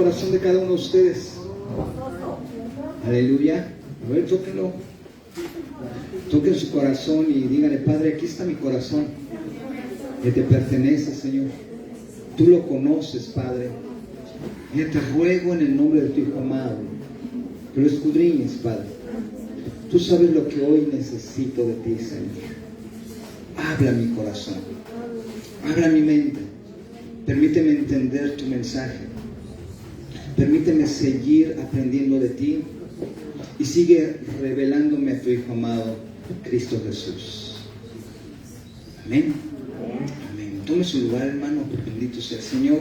corazón de cada uno de ustedes. Aleluya. A ver, tóquenlo. Toquen su corazón y díganle: Padre, aquí está mi corazón, que te pertenece, Señor. Tú lo conoces, Padre. Y te ruego en el nombre de tu Hijo amado que lo escudriñes, Padre. Tú sabes lo que hoy necesito de ti, Señor. Habla mi corazón, habla mi mente. Permíteme entender tu mensaje. Permíteme seguir aprendiendo de ti. Y sigue revelándome a tu Hijo amado, Cristo Jesús. Amén. Amén. Tome su lugar, hermano. Bendito sea el Señor.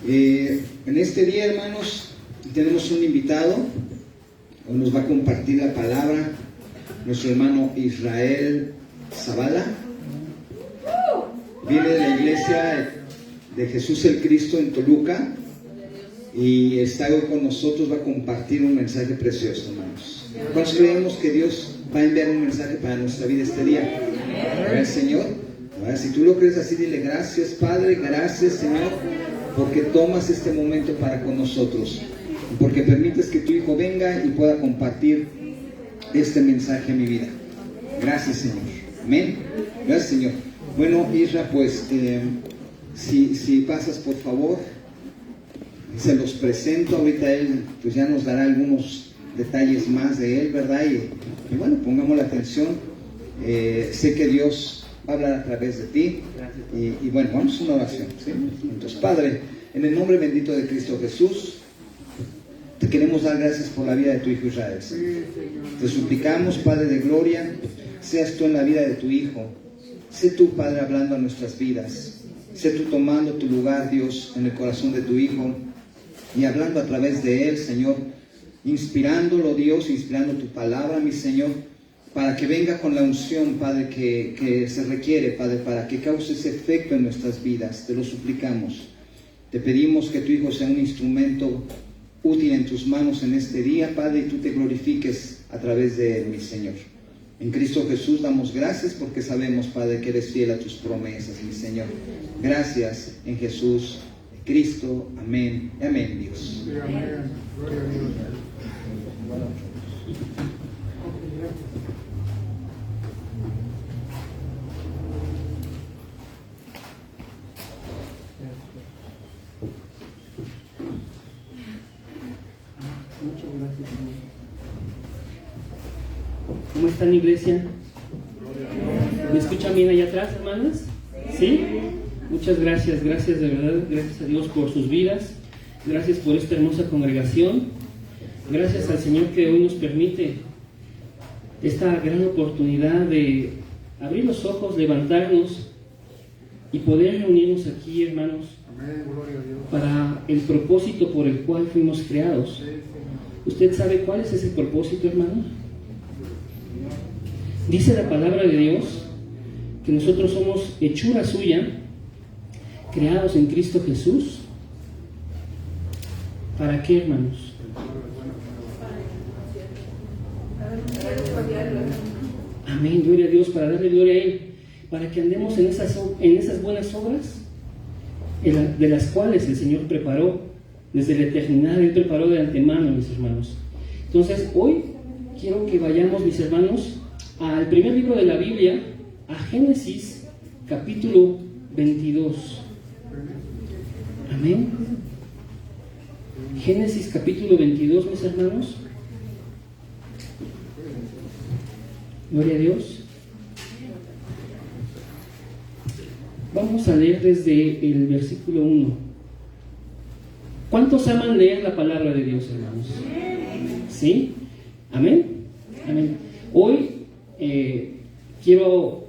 En este día, hermanos, tenemos un invitado. Hoy nos va a compartir la palabra nuestro hermano Israel Zavala. Viene de la iglesia de Jesús el Cristo en Toluca. Y está hoy con nosotros, va a compartir un mensaje precioso, hermanos. ¿Cuántos creemos que Dios va a enviar un mensaje para nuestra vida este día? A ver, Señor. A ver, si tú lo crees así, dile: gracias, Padre, gracias, Señor, porque tomas este momento para con nosotros, porque permites que tu Hijo venga y pueda compartir este mensaje en mi vida. Gracias, Señor. Amén. Gracias, Señor. Bueno, Isra, pues si pasas, por favor. Se los presento. Ahorita él pues ya nos dará algunos detalles más de él, ¿verdad? Y bueno, pongamos la atención. Sé que Dios va a hablar a través de ti. Y bueno, vamos a una oración, ¿sí? Entonces, Padre, en el nombre bendito de Cristo Jesús, te queremos dar gracias por la vida de tu Hijo Israel. Te suplicamos, Padre de gloria, seas tú en la vida de tu Hijo. Sé tú, Padre, hablando a nuestras vidas. Sé tú tomando tu lugar, Dios, en el corazón de tu Hijo y hablando a través de él, Señor, inspirándolo, Dios, inspirando tu palabra, mi Señor, para que venga con la unción, Padre, que se requiere, Padre, para que cause ese efecto en nuestras vidas. Te lo suplicamos. Te pedimos que tu Hijo sea un instrumento útil en tus manos en este día, Padre, y tú te glorifiques a través de él, mi Señor. En Cristo Jesús damos gracias porque sabemos, Padre, que eres fiel a tus promesas, mi Señor. Gracias en Jesús, Cristo. Amén. Amén, Dios. Amén. Gloria a Dios. Muchas gracias, Señor. ¿Cómo están, iglesia? ¿Me escuchan bien allá atrás, hermanas? ¿Sí? Muchas gracias, gracias de verdad, gracias a Dios por sus vidas, gracias por esta hermosa congregación, gracias al Señor que hoy nos permite esta gran oportunidad de abrir los ojos, levantarnos y poder reunirnos aquí, hermanos, Amén. Gloria a Dios. para el propósito por el cual fuimos creados. ¿Usted sabe cuál es ese propósito, hermano? Dice la palabra de Dios que nosotros somos hechura suya, creados en Cristo Jesús. ¿Para qué, hermanos? Amén, gloria a Dios, para darle gloria a Él, para que andemos en esas buenas obras de las cuales el Señor preparó desde la eternidad. Él preparó de antemano, mis hermanos. Entonces, hoy quiero que vayamos, mis hermanos, al primer libro de la Biblia, a Génesis capítulo 22. Amén. Génesis capítulo 22, mis hermanos. Gloria a Dios. Vamos a leer desde el versículo 1. ¿Cuántos aman leer la palabra de Dios, hermanos? ¿Sí? Amén. Amén. Hoy quiero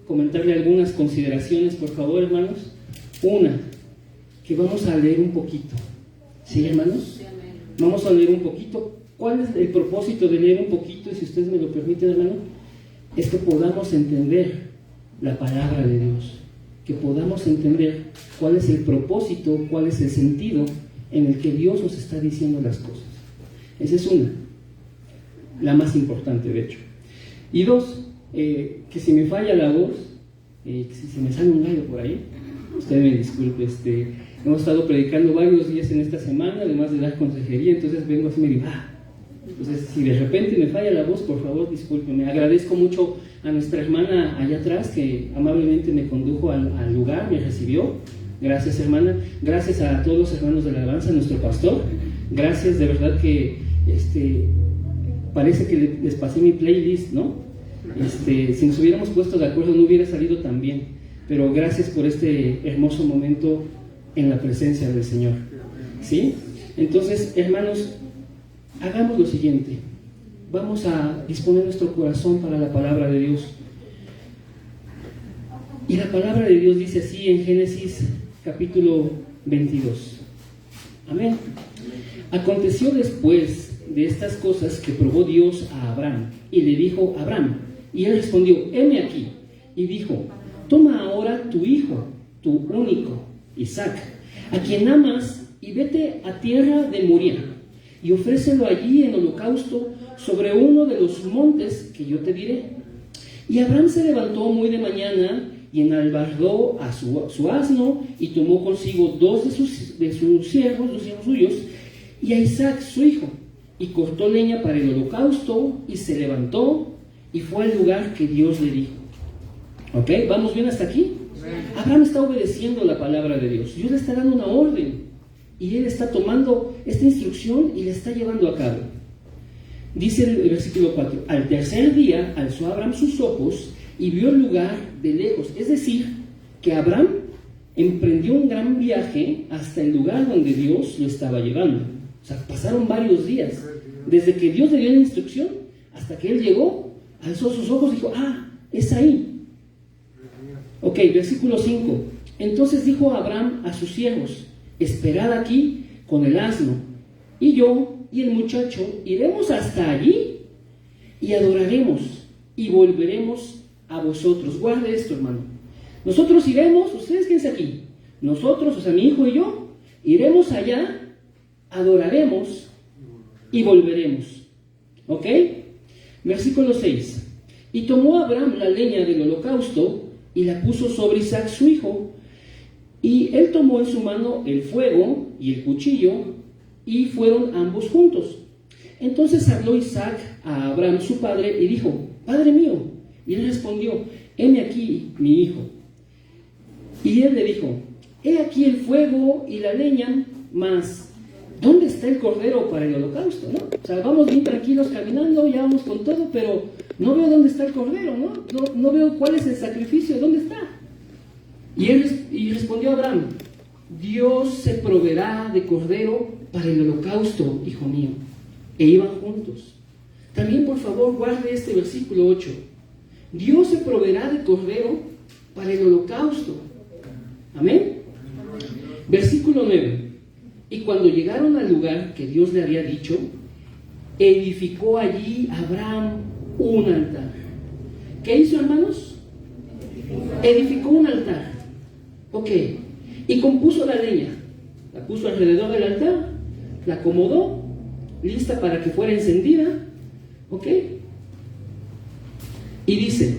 comentarle algunas consideraciones, por favor, hermanos. Una, que vamos a leer un poquito. ¿Sí, hermanos? Vamos a leer un poquito. ¿Cuál es el propósito de leer un poquito? Y si ustedes me lo permiten, hermano, es que podamos entender la palabra de Dios, que podamos entender cuál es el propósito, cuál es el sentido en el que Dios nos está diciendo las cosas. Esa es una, la más importante, de hecho. Y dos, que si me falla la voz, que si se me sale un gallo por ahí, usted me disculpe, hemos estado predicando varios días en esta semana, además de dar consejería, entonces vengo así medio, entonces si de repente me falla la voz, por favor discúlpenme. Agradezco mucho a nuestra hermana allá atrás que amablemente me condujo al lugar, me recibió. Gracias, hermana. Gracias a todos los hermanos de la alabanza, a nuestro pastor. Gracias, de verdad que parece que les pasé mi playlist, ¿no? Si nos hubiéramos puesto de acuerdo no hubiera salido tan bien, pero gracias por este hermoso momento en la presencia del Señor. ¿Sí? Entonces, hermanos, hagamos lo siguiente. Vamos a disponer nuestro corazón para la palabra de Dios. Y la palabra de Dios dice así en Génesis capítulo 22. Amén. Aconteció después de estas cosas que probó Dios a Abraham y le dijo: Abraham. Y él respondió: heme aquí. Y dijo: toma ahora tu hijo, tu único, Isaac, a quien amas, y vete a tierra de Moría, y ofrécelo allí en holocausto sobre uno de los montes que yo te diré. Y Abraham se levantó muy de mañana y enalbardó a su asno, y tomó consigo dos de sus siervos, los siervos suyos, y a Isaac su hijo, y cortó leña para el holocausto, y se levantó y fue al lugar que Dios le dijo. ¿Ok? ¿Vamos bien hasta aquí? Abraham está obedeciendo la palabra de Dios. Dios le está dando una orden y él está tomando esta instrucción y la está llevando a cabo. Dice el versículo 4: al tercer día alzó Abraham sus ojos y vio el lugar de lejos. Es decir, que Abraham emprendió un gran viaje hasta el lugar donde Dios lo estaba llevando. O sea, pasaron varios días. Desde que Dios le dio la instrucción hasta que él llegó, alzó sus ojos y dijo: es ahí. Ok, versículo 5. Entonces dijo Abraham a sus siervos: esperad aquí con el asno, y yo y el muchacho iremos hasta allí y adoraremos y volveremos a vosotros. Guarde esto, hermano. Nosotros iremos, ustedes quédense aquí. Nosotros, o sea, mi hijo y yo, iremos allá, adoraremos y volveremos. ¿Ok? Versículo 6. Y tomó Abraham la leña del holocausto y la puso sobre Isaac su hijo, y él tomó en su mano el fuego y el cuchillo, y fueron ambos juntos. Entonces habló Isaac a Abraham su padre y dijo: Padre mío. Y él respondió: heme aquí, mi hijo. Y él le dijo: he aquí el fuego y la leña, mas ¿dónde está el cordero para el holocausto? ¿No? O sea, vamos bien tranquilos caminando, ya vamos con todo, pero no veo dónde está el cordero, ¿no? No veo cuál es el sacrificio, ¿dónde está? Y respondió Abraham: Dios se proveerá de cordero para el holocausto, hijo mío. E iban juntos. También, por favor, guarde este versículo 8. Dios se proveerá de cordero para el holocausto. Amén. Versículo 9. Y cuando llegaron al lugar que Dios le había dicho, edificó allí Abraham un altar. ¿Qué hizo, hermanos? Edificó un altar. Ok. Y compuso la leña. La puso alrededor del altar, la acomodó, lista para que fuera encendida. Ok. Y dice: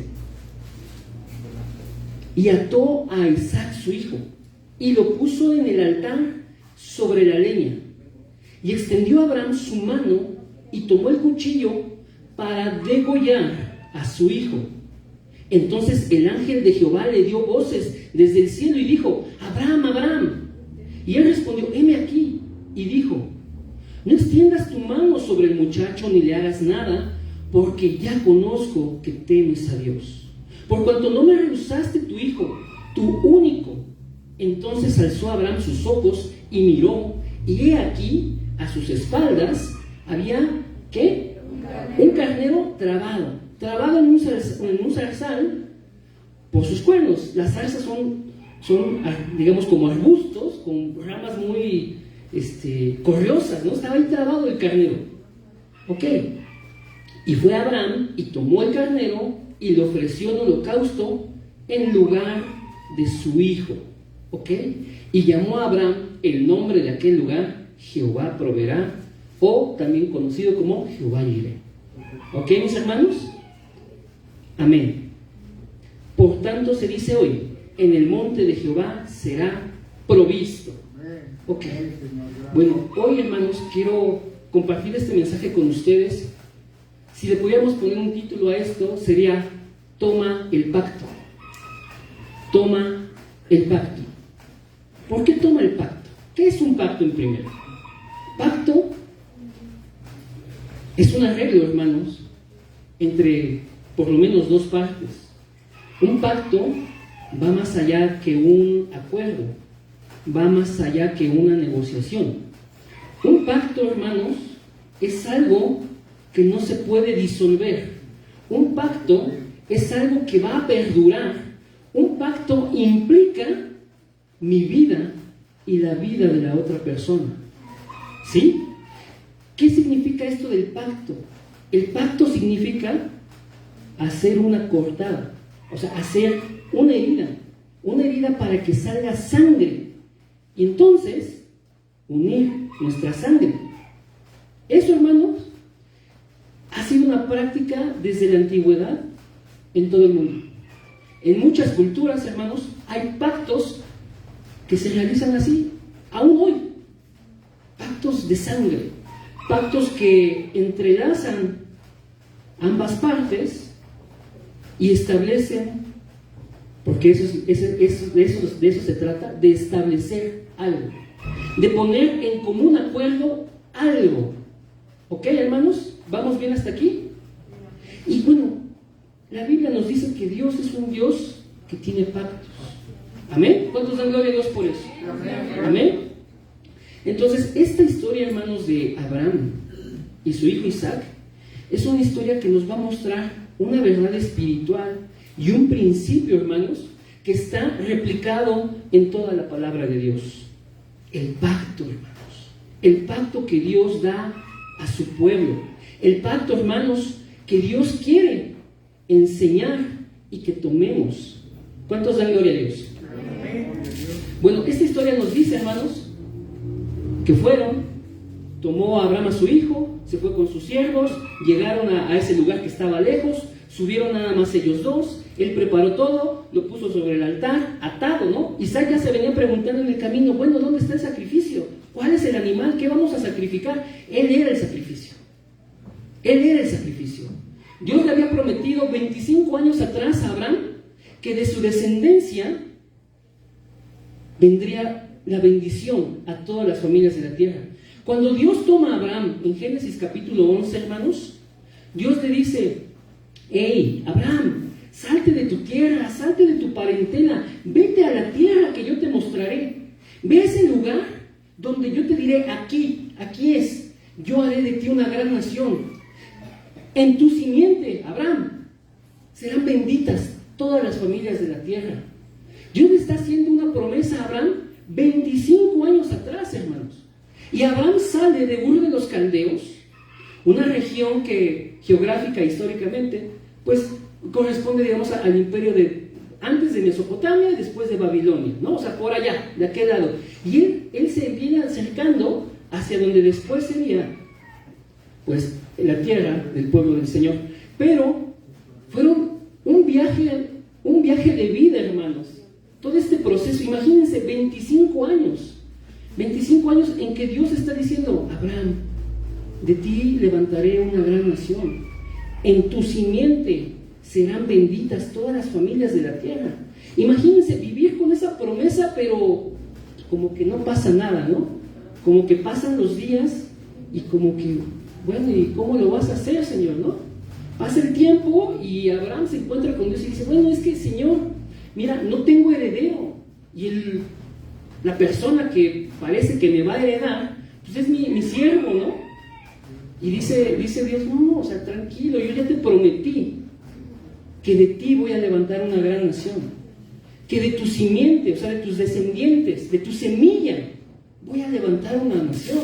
y ató a Isaac su hijo, y lo puso en el altar sobre la leña. Y extendió Abraham su mano, y tomó el cuchillo para degollar a su hijo. Entonces el ángel de Jehová le dio voces desde el cielo y dijo: Abraham, Abraham. Y él respondió: heme aquí. Y dijo: no extiendas tu mano sobre el muchacho ni le hagas nada, porque ya conozco que temes a Dios, por cuanto no me rehusaste tu hijo, tu único. Entonces alzó Abraham sus ojos y miró, y he aquí a sus espaldas había, ¿qué? Un carnero trabado en un zarzal por sus cuernos. Las zarzas son digamos, como arbustos con ramas muy corriosas, ¿no? Estaba ahí trabado el carnero. Ok. Y fue Abraham y tomó el carnero y le ofreció en holocausto en lugar de su hijo. ¿Ok? Y llamó a Abraham el nombre de aquel lugar Jehová proveerá, o también conocido como Jehová Jireh. ¿Ok, mis hermanos? Amén. Por tanto se dice hoy: en el monte de Jehová será provisto. Ok. Amén, Señor, gracias. Bueno, hoy, hermanos, quiero compartir este mensaje con ustedes. Si le pudiéramos poner un título a esto, sería Toma el pacto. Toma el pacto. ¿Por qué toma el pacto? ¿Qué es un pacto en primero? Pacto es un arreglo, hermanos, entre por lo menos dos partes. Un pacto va más allá que un acuerdo, va más allá que una negociación. Un pacto, hermanos, es algo que no se puede disolver. Un pacto es algo que va a perdurar. Un pacto implica mi vida y la vida de la otra persona. ¿Sí? ¿Qué significa esto del pacto? El pacto significa hacer una cortada, o sea, hacer una herida para que salga sangre y entonces unir nuestra sangre. Eso, hermanos, ha sido una práctica desde la antigüedad en todo el mundo. En muchas culturas, hermanos, hay pactos que se realizan así, aún hoy. Pactos de sangre, pactos que entrelazan ambas partes y establecen, porque de eso se trata, de establecer algo, de poner en común acuerdo algo. ¿Ok, hermanos? ¿Vamos bien hasta aquí? Y bueno, la Biblia nos dice que Dios es un Dios que tiene pactos. ¿Amén? ¿Cuántos dan gloria a Dios por eso? ¿Amén? Entonces, esta historia, hermanos, de Abraham y su hijo Isaac, es una historia que nos va a mostrar una verdad espiritual y un principio, hermanos, que está replicado en toda la palabra de Dios. El pacto, hermanos. El pacto que Dios da a su pueblo. El pacto, hermanos, que Dios quiere enseñar y que tomemos. ¿Cuántos dan gloria a Dios? Bueno, esta historia nos dice, hermanos, que tomó a Abraham a su hijo, se fue con sus siervos, llegaron a ese lugar que estaba lejos, subieron nada más ellos dos, él preparó todo, lo puso sobre el altar, atado, ¿no? Isaac ya se venía preguntando en el camino, bueno, ¿dónde está el sacrificio? ¿Cuál es el animal? ¿Qué vamos a sacrificar? Él era el sacrificio. Él era el sacrificio. Dios le había prometido 25 años atrás a Abraham que de su descendencia vendría la bendición a todas las familias de la tierra. Cuando Dios toma a Abraham en Génesis capítulo 11, hermanos, Dios le dice, hey, Abraham, salte de tu tierra, salte de tu parentela, vete a la tierra que yo te mostraré. Ve a ese lugar donde yo te diré, aquí es, yo haré de ti una gran nación. En tu simiente, Abraham, serán benditas todas las familias de la tierra. Dios le está haciendo una promesa a Abraham 25 años atrás, hermanos. Y Abraham sale de Ur de los Caldeos, una región que geográfica, históricamente, pues corresponde, digamos, al imperio antes de Mesopotamia y después de Babilonia, ¿no? O sea, por allá, de aquel lado. Y él se viene acercando hacia donde después sería, pues, la tierra del pueblo del Señor. Pero fueron un viaje de vida, hermanos. Todo este proceso, imagínense, 25 años en que Dios está diciendo, Abraham, de ti levantaré una gran nación, en tu simiente serán benditas todas las familias de la tierra. Imagínense vivir con esa promesa, pero como que no pasa nada, ¿no? Como que pasan los días y como que, bueno, ¿y cómo lo vas a hacer, Señor, no? Pasa el tiempo y Abraham se encuentra con Dios y dice, bueno, es que, Señor, mira, no tengo heredero. Y la persona que parece que me va a heredar, pues es mi siervo, ¿no? Y dice Dios, no, o sea, tranquilo, yo ya te prometí que de ti voy a levantar una gran nación, que de tu simiente, o sea, de tus descendientes, de tu semilla, voy a levantar una nación.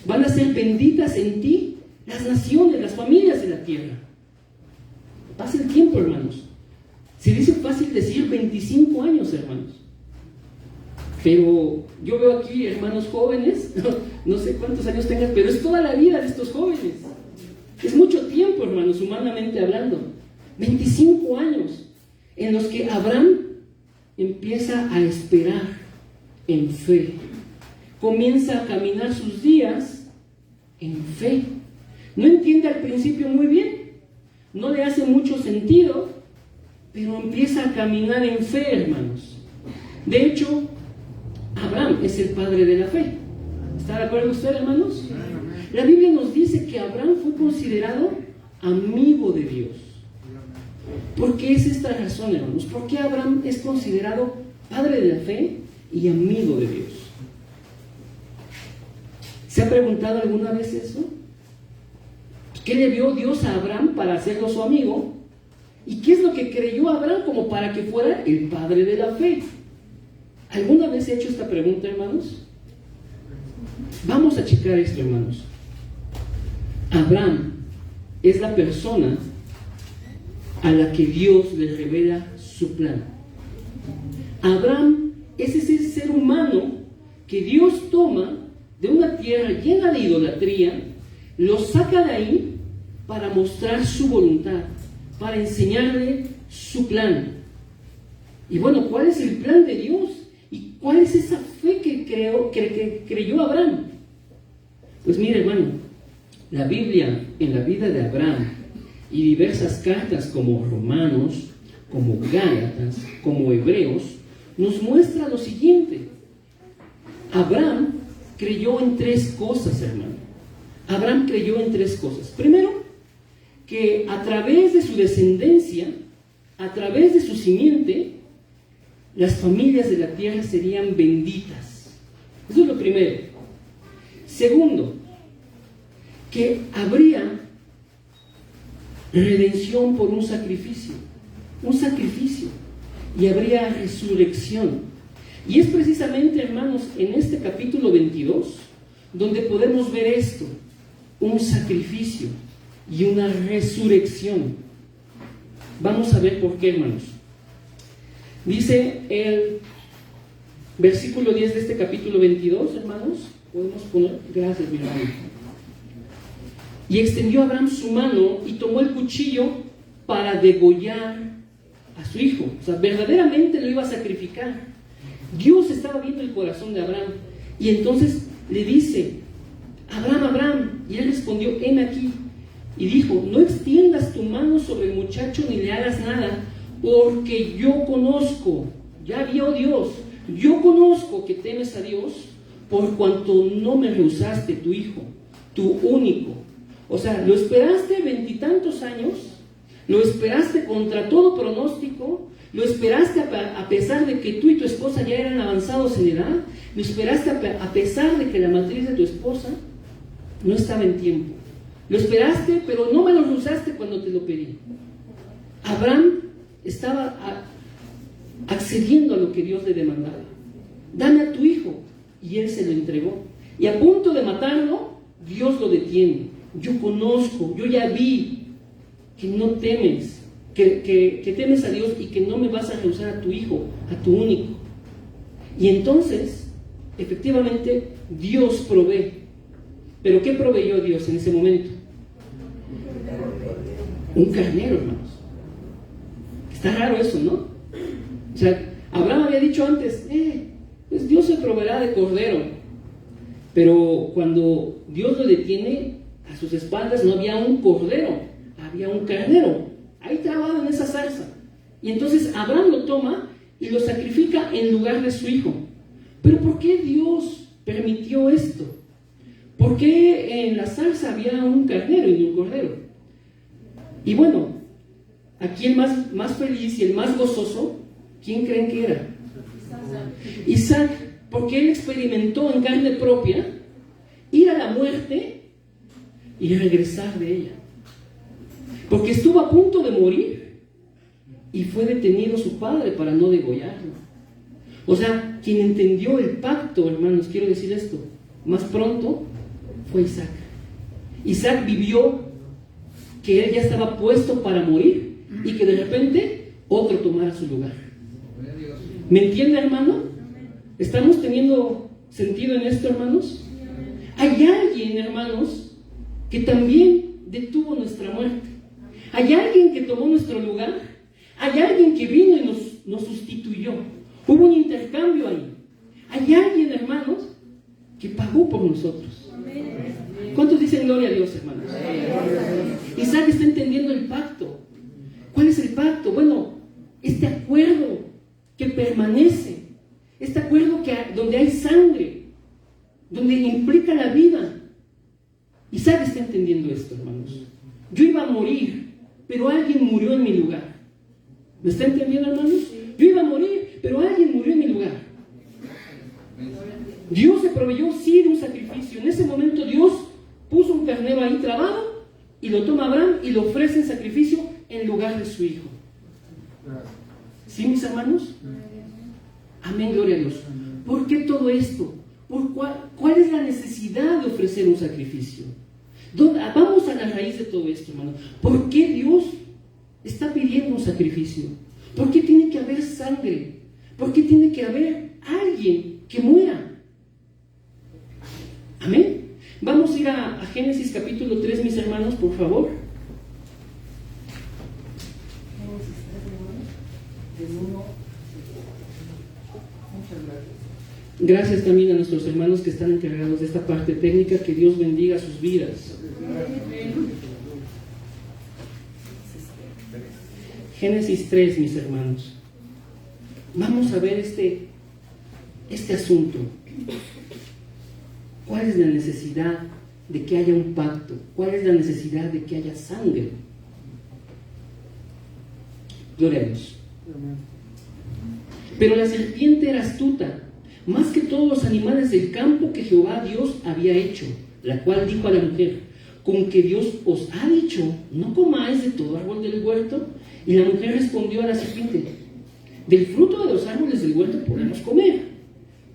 Van a ser benditas en ti las naciones, las familias de la tierra. Pasa el tiempo, hermanos. Se dice fácil decir 25 años, hermanos. Pero yo veo aquí hermanos jóvenes, no sé cuántos años tengan, pero es toda la vida de estos jóvenes. Es mucho tiempo, hermanos, humanamente hablando. 25 años en los que Abraham empieza a esperar en fe. comienza a caminar sus días en fe. No entiende al principio muy bien, no le hace mucho sentido, pero empieza a caminar en fe, hermanos. De hecho, Abraham es el padre de la fe. ¿Está de acuerdo usted, hermanos? La Biblia nos dice que Abraham fue considerado amigo de Dios. ¿Por qué es esta razón, hermanos? ¿Por qué Abraham es considerado padre de la fe y amigo de Dios? ¿Se ha preguntado alguna vez eso? ¿Qué le vio Dios a Abraham para hacerlo su amigo? ¿Y qué es lo que creyó Abraham como para que fuera el padre de la fe? ¿Alguna vez he hecho esta pregunta, hermanos? Vamos a checar esto, hermanos. Abraham es la persona a la que Dios le revela su plan. Abraham es ese ser humano que Dios toma de una tierra llena de idolatría, lo saca de ahí para mostrar su voluntad, para enseñarle su plan. Y bueno, ¿cuál es el plan de Dios? ¿Y cuál es esa fe que creyó Abraham? Pues mire, hermano, la Biblia en la vida de Abraham y diversas cartas como Romanos, como Gálatas, como Hebreos, nos muestra lo siguiente. Abraham creyó en tres cosas, hermano. Abraham creyó en tres cosas. Primero, que a través de su descendencia, a través de su simiente, las familias de la tierra serían benditas. Eso es lo primero. Segundo, que habría redención por un sacrificio, y habría resurrección. Y es precisamente, hermanos, en este capítulo 22, donde podemos ver esto, un sacrificio y una resurrección. Vamos a ver por qué, hermanos. Dice el versículo 10 de este capítulo 22, hermanos, podemos poner, gracias, mi hermano. Y extendió Abraham su mano y tomó el cuchillo para degollar a su hijo. O sea, verdaderamente lo iba a sacrificar. Dios estaba viendo el corazón de Abraham. Y entonces le dice, Abraham, Abraham. Y él respondió, heme aquí. Y dijo, no extiendas tu mano sobre el muchacho ni le hagas nada, porque yo conozco, ya vio Dios, yo conozco que temes a Dios, por cuanto no me rehusaste tu hijo, tu único. O sea, lo esperaste 20 y tantos años, lo esperaste contra todo pronóstico, lo esperaste a pesar de que tú y tu esposa ya eran avanzados en edad, lo esperaste a pesar de que la matriz de tu esposa no estaba en tiempo. Lo esperaste, pero no me lo rehusaste cuando te lo pedí. Abraham estaba accediendo a lo que Dios le demandaba. Dame a tu hijo. Y él se lo entregó. Y a punto de matarlo, Dios lo detiene. Yo conozco, yo ya vi que no temes, que temes a Dios y que no me vas a rehusar a tu hijo, a tu único. Y entonces, efectivamente, Dios provee. ¿Pero qué proveyó Dios en ese momento? Un carnero, hermanos. Está raro eso, ¿no? O sea, Abraham había dicho antes, pues Dios se proveerá de cordero. Pero cuando Dios lo detiene, a sus espaldas no había un cordero, había un carnero. Ahí trabado en esa zarza. Y entonces Abraham lo toma y lo sacrifica en lugar de su hijo. ¿Pero por qué Dios permitió esto? ¿Por qué en la zarza había un carnero y no un cordero? Y bueno, aquí el más feliz y el más gozoso, ¿quién creen que era? Isaac, porque él experimentó en carne propia ir a la muerte y regresar de ella. Porque estuvo a punto de morir y fue detenido su padre para no degollarlo. O sea, quien entendió el pacto, hermanos, quiero decir esto, más pronto fue Isaac. Isaac vivió que él ya estaba puesto para morir y que de repente otro tomara su lugar. ¿Me entiende, hermano? ¿Estamos teniendo sentido en esto, hermanos? Hay alguien, hermanos, que también detuvo nuestra muerte. Hay alguien que tomó nuestro lugar. Hay alguien que vino y nos sustituyó. Hubo un intercambio ahí. Hay alguien, hermanos, pagó por nosotros. ¿Cuántos dicen gloria a Dios, hermanos? Isaac está entendiendo el pacto. ¿Cuál es el pacto? Bueno, este acuerdo que permanece, este acuerdo donde hay sangre, donde implica la vida. Isaac está entendiendo esto, hermanos. Yo iba a morir, pero alguien murió en mi lugar. ¿Me está entendiendo, hermanos? Yo iba a morir, pero alguien murió en mi lugar. Dios se proveyó, sí, de un sacrificio. En ese momento Dios puso un carnero ahí trabado y lo toma Abraham y lo ofrece en sacrificio en lugar de su hijo. ¿Sí, mis hermanos? Amén, gloria a Dios. ¿Por qué todo esto? ¿Cuál es la necesidad de ofrecer un sacrificio? Vamos a la raíz de todo esto, hermano. ¿Por qué Dios está pidiendo un sacrificio? ¿Por qué tiene que haber sangre? ¿Por qué tiene que haber alguien que muera? Amén. Vamos a ir a Génesis capítulo 3, mis hermanos, por favor. Gracias también a nuestros hermanos que están encargados de esta parte técnica. Que Dios bendiga sus vidas. Génesis 3, mis hermanos. Vamos a ver este asunto. ¿Cuál es la necesidad de que haya un pacto? ¿Cuál es la necesidad de que haya sangre? Gloria a Dios. Pero la serpiente era astuta, más que todos los animales del campo que Jehová Dios había hecho, la cual dijo a la mujer: ¿con que Dios os ha dicho, no comáis de todo árbol del huerto? Y la mujer respondió a la serpiente: del fruto de los árboles del huerto podemos comer,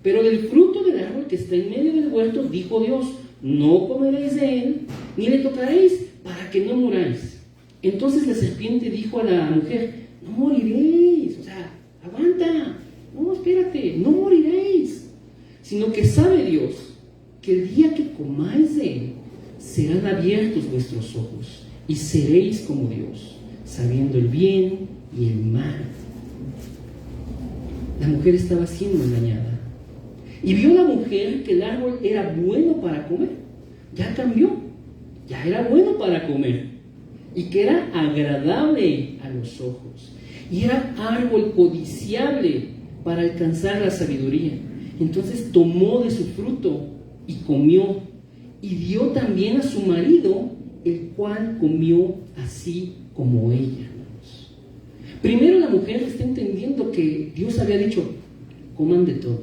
pero del fruto del árbol que está en medio del huerto, dijo Dios, no comeréis de él, ni le tocaréis, para que no muráis. Entonces la serpiente dijo a la mujer: no moriréis, o sea, aguanta, no, espérate, no moriréis, sino que sabe Dios que el día que comáis de él, serán abiertos vuestros ojos, y seréis como Dios, sabiendo el bien y el mal. La mujer estaba siendo engañada. Y vio la mujer que el árbol era bueno para comer. Ya cambió. Ya era bueno para comer. Y que era agradable a los ojos. Y era árbol codiciable para alcanzar la sabiduría. Entonces tomó de su fruto y comió. Y dio también a su marido, el cual comió así como ella. Primero la mujer está entendiendo que Dios había dicho: coman de todo,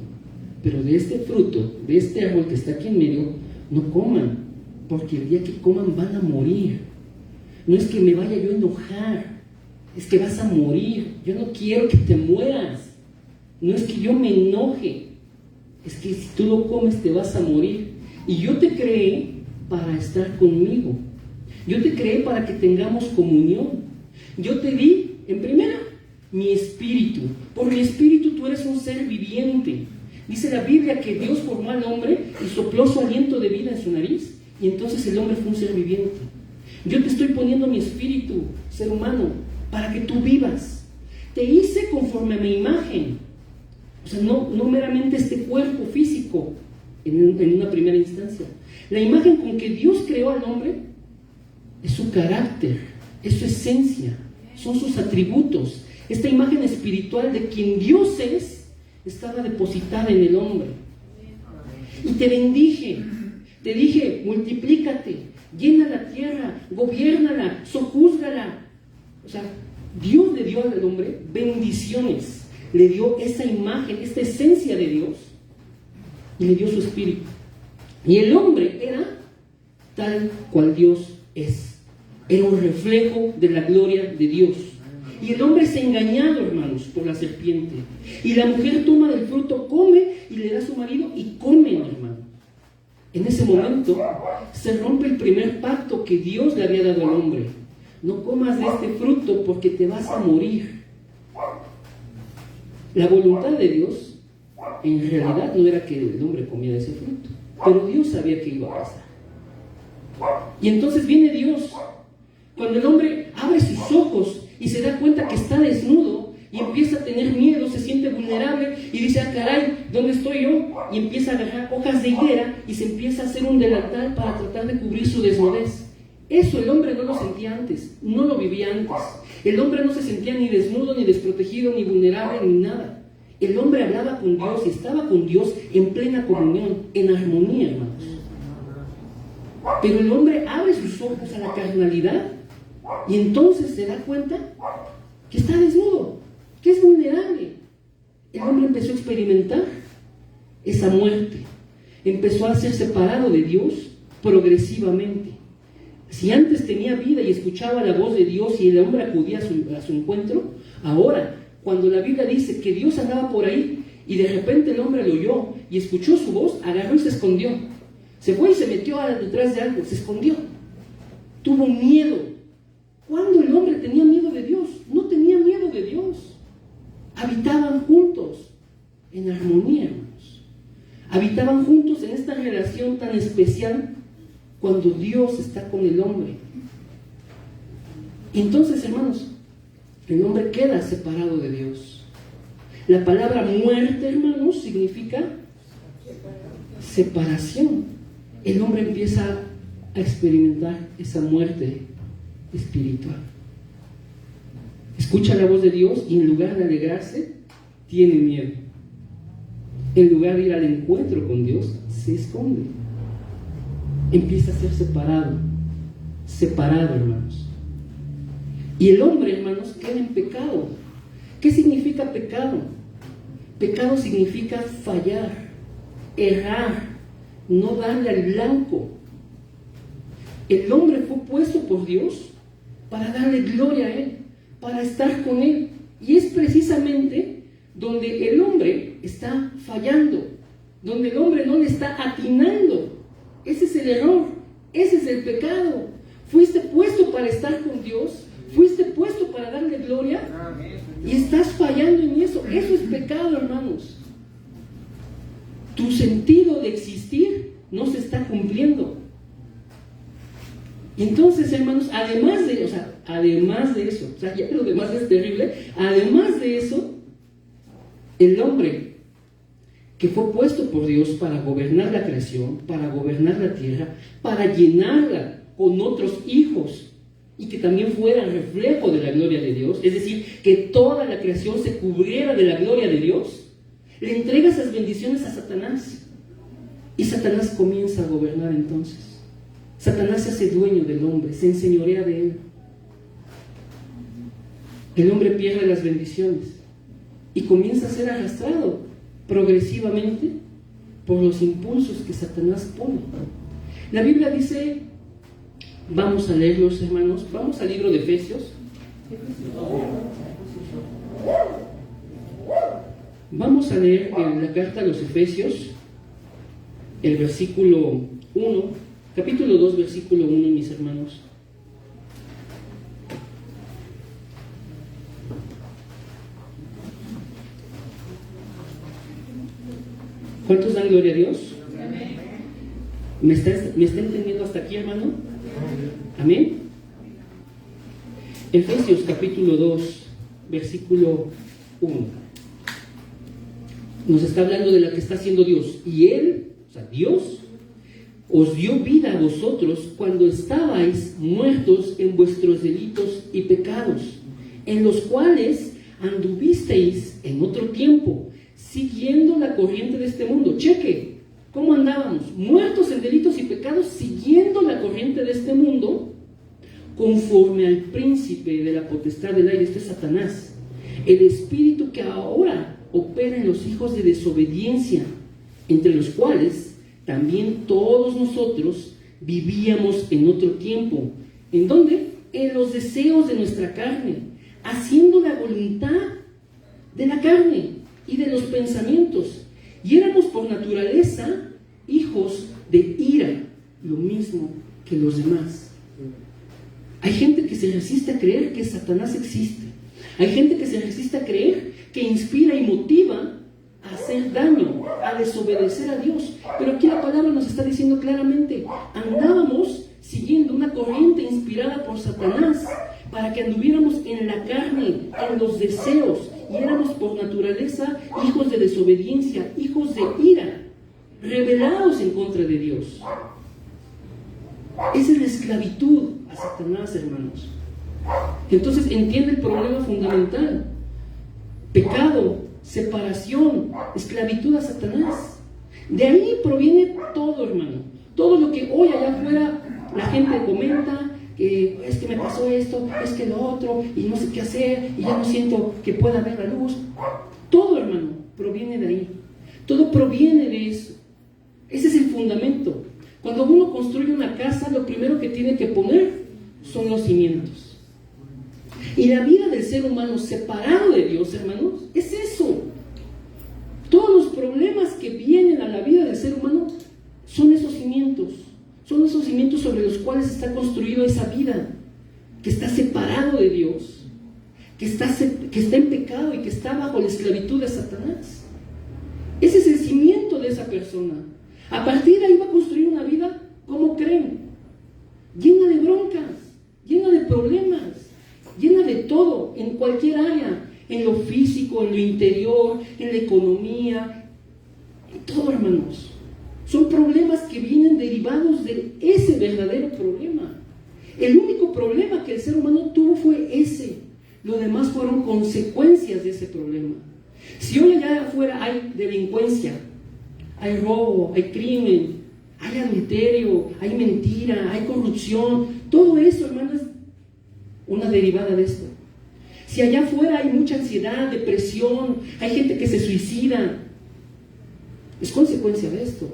pero de este fruto, de este árbol que está aquí en medio, no coman, porque el día que coman van a morir. No es que me vaya yo a enojar, es que vas a morir. Yo no quiero que te mueras. No es que yo me enoje, es que si tú lo comes te vas a morir. Y yo te creé para estar conmigo. Yo te creé para que tengamos comunión. Yo te di, en primera, mi espíritu. Por mi espíritu tú eres un ser viviente. Dice la Biblia que Dios formó al hombre y sopló su aliento de vida en su nariz, y entonces el hombre fue un ser viviente. Yo te estoy poniendo mi espíritu, ser humano, para que tú vivas. Te hice conforme a mi imagen. O sea, no meramente este cuerpo físico en una primera instancia. La imagen con que Dios creó al hombre es su carácter, es su esencia, son sus atributos. Esta imagen espiritual de quien Dios es estaba depositada en el hombre. Y te bendije, te dije: multiplícate, llena la tierra, gobiérnala, sojúzgala. O sea, Dios le dio al hombre bendiciones, le dio esa imagen, esta esencia de Dios, y le dio su espíritu. Y el hombre era tal cual Dios es. Era un reflejo de la gloria de Dios. Y el hombre es engañado, hermanos, por la serpiente. Y la mujer toma del fruto, come y le da a su marido y comen, hermano. En ese momento se rompe el primer pacto que Dios le había dado al hombre. No comas de este fruto porque te vas a morir. La voluntad de Dios en realidad no era que el hombre comiera ese fruto, pero Dios sabía que iba a pasar. Y entonces viene Dios. Cuando el hombre abre sus ojos y se da cuenta que está desnudo, y empieza a tener miedo, se siente vulnerable y dice, ah, caray, ¿dónde estoy yo? Y empieza a agarrar hojas de higuera y se empieza a hacer un delantal para tratar de cubrir su desnudez. Eso el hombre no lo sentía antes, no lo vivía antes. El hombre no se sentía ni desnudo, ni desprotegido, ni vulnerable, ni nada. El hombre hablaba con Dios y estaba con Dios en plena comunión, en armonía, hermanos. Pero el hombre abre sus ojos a la carnalidad y entonces se da cuenta que está desnudo, que es vulnerable. El hombre empezó a experimentar esa muerte, empezó a ser separado de Dios progresivamente. Si antes tenía vida y escuchaba la voz de Dios y el hombre acudía a su encuentro, ahora, cuando la Biblia dice que Dios andaba por ahí y de repente el hombre lo oyó y escuchó su voz, agarró y se escondió. Se fue y se metió detrás de algo, se escondió. Tuvo miedo. ¿Cuándo el hombre tenía miedo de Dios? No tenía miedo de Dios. Habitaban juntos en armonía, hermanos. Habitaban juntos en esta relación tan especial cuando Dios está con el hombre. Entonces, hermanos, el hombre queda separado de Dios. La palabra muerte, hermanos, significa separación. El hombre empieza a experimentar esa muerte espiritual. Escucha la voz de Dios y en lugar de alegrarse, tiene miedo. En lugar de ir al encuentro con Dios, se esconde. Empieza a ser separado, hermanos. Y el hombre, hermanos, queda en pecado. ¿Qué significa pecado? Pecado significa fallar, errar, no darle al blanco. El hombre fue puesto por Dios para darle gloria a Él, para estar con Él. Y es precisamente donde el hombre está fallando, donde el hombre no le está atinando. Ese es el error, ese es el pecado. Fuiste puesto para estar con Dios, fuiste puesto para darle gloria y estás fallando en eso. Eso es pecado, hermanos. Tu sentido de existir no se está cumpliendo. Y entonces, hermanos, además de eso, ya lo demás es terrible, además de eso, el hombre que fue puesto por Dios para gobernar la creación, para gobernar la tierra, para llenarla con otros hijos y que también fuera reflejo de la gloria de Dios, es decir, que toda la creación se cubriera de la gloria de Dios, le entrega esas bendiciones a Satanás y Satanás comienza a gobernar entonces. Satanás se hace dueño del hombre, se enseñorea de él. El hombre pierde las bendiciones y comienza a ser arrastrado progresivamente por los impulsos que Satanás pone. La Biblia dice, vamos a leerlos, hermanos, vamos al libro de Efesios. Vamos a leer en la carta a los Efesios, el versículo 1, capítulo 2, versículo 1, mis hermanos. ¿Cuántos dan gloria a Dios? ¿Me está entendiendo hasta aquí, hermano? Amén. Efesios capítulo 2, versículo 1. Nos está hablando de la que está haciendo Dios. Y Él, o sea, Dios, os dio vida a vosotros cuando estabais muertos en vuestros delitos y pecados, en los cuales anduvisteis en otro tiempo, siguiendo la corriente de este mundo. Cheque, ¿cómo andábamos? Muertos en delitos y pecados, siguiendo la corriente de este mundo, conforme al príncipe de la potestad del aire, este es Satanás, el espíritu que ahora opera en los hijos de desobediencia, entre los cuales también todos nosotros vivíamos en otro tiempo. ¿En dónde? En los deseos de nuestra carne, haciendo la voluntad de la carne y de los pensamientos. Y éramos por naturaleza hijos de ira, lo mismo que los demás. Hay gente que se resiste a creer que Satanás existe. Hay gente que se resiste a creer que inspira y motiva a hacer daño, a desobedecer a Dios. Pero aquí la palabra nos está diciendo claramente, andábamos siguiendo una corriente inspirada por Satanás para que anduviéramos en la carne, en los deseos. y éramos por naturaleza hijos de desobediencia, hijos de ira, rebelados en contra de Dios. Esa es la esclavitud a Satanás, hermanos. Entonces entiende el problema fundamental: pecado, separación, esclavitud a Satanás. De ahí proviene todo, hermano. Todo lo que hoy allá afuera la gente comenta, que es que me pasó esto, es que lo otro, y no sé qué hacer, y ya no siento que pueda ver la luz. Todo, hermano, proviene de ahí. Todo proviene de eso. Ese es el fundamento. Cuando uno construye una casa, lo primero que tiene que poner son los cimientos. Y la vida del ser humano separado de Dios, hermanos, es eso. Todos los problemas que vienen a la vida del ser humano son esos cimientos. Son esos cimientos sobre los cuales está construida esa vida, que está separado de Dios, que está en pecado y que está bajo la esclavitud de Satanás. Ese es el cimiento de esa persona. A partir de ahí va a construir una vida, ¿cómo creen? Llena de broncas, llena de problemas, llena de todo, en cualquier área, en lo físico, en lo interior, en la economía, en todo, hermanos. Son problemas que vienen derivados de ese verdadero problema. El único problema que el ser humano tuvo fue ese. Lo demás fueron consecuencias de ese problema. Si hoy allá afuera hay delincuencia, hay robo, hay crimen, hay adulterio, hay mentira, hay corrupción, todo eso, hermano, es una derivada de esto. Si allá afuera hay mucha ansiedad, depresión, hay gente que se suicida, es consecuencia de esto.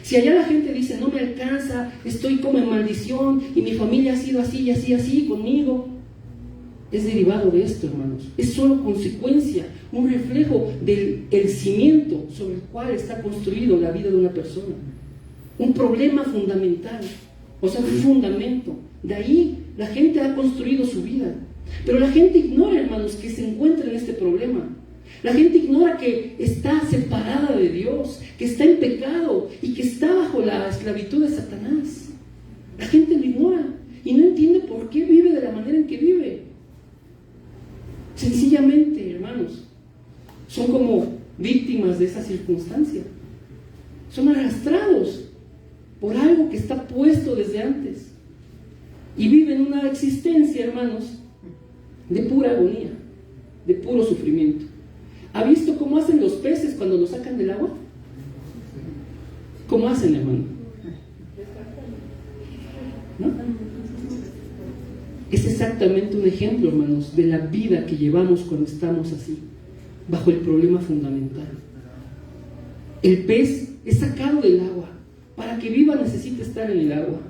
Si allá la gente dice, no me alcanza, estoy como en maldición y mi familia ha sido así y así, así conmigo, es derivado de esto, hermanos. Es solo consecuencia, un reflejo del cimiento sobre el cual está construido la vida de una persona. Un problema fundamental, o sea, un fundamento. De ahí la gente ha construido su vida. Pero la gente ignora, hermanos, que se encuentra en este problema. La gente ignora que está separada de Dios, que está en pecado y que está bajo la esclavitud de Satanás. La gente lo ignora y no entiende por qué vive de la manera en que vive. Sencillamente, hermanos, son como víctimas de esa circunstancia. Son arrastrados por algo que está puesto desde antes. Y viven una existencia, hermanos, de pura agonía, de puro sufrimiento. ¿Ha visto cómo hacen los peces cuando los sacan del agua? ¿Cómo hacen, hermano? ¿No? Es exactamente un ejemplo, hermanos, de la vida que llevamos cuando estamos así, bajo el problema fundamental. El pez es sacado del agua. Para que viva necesita estar en el agua.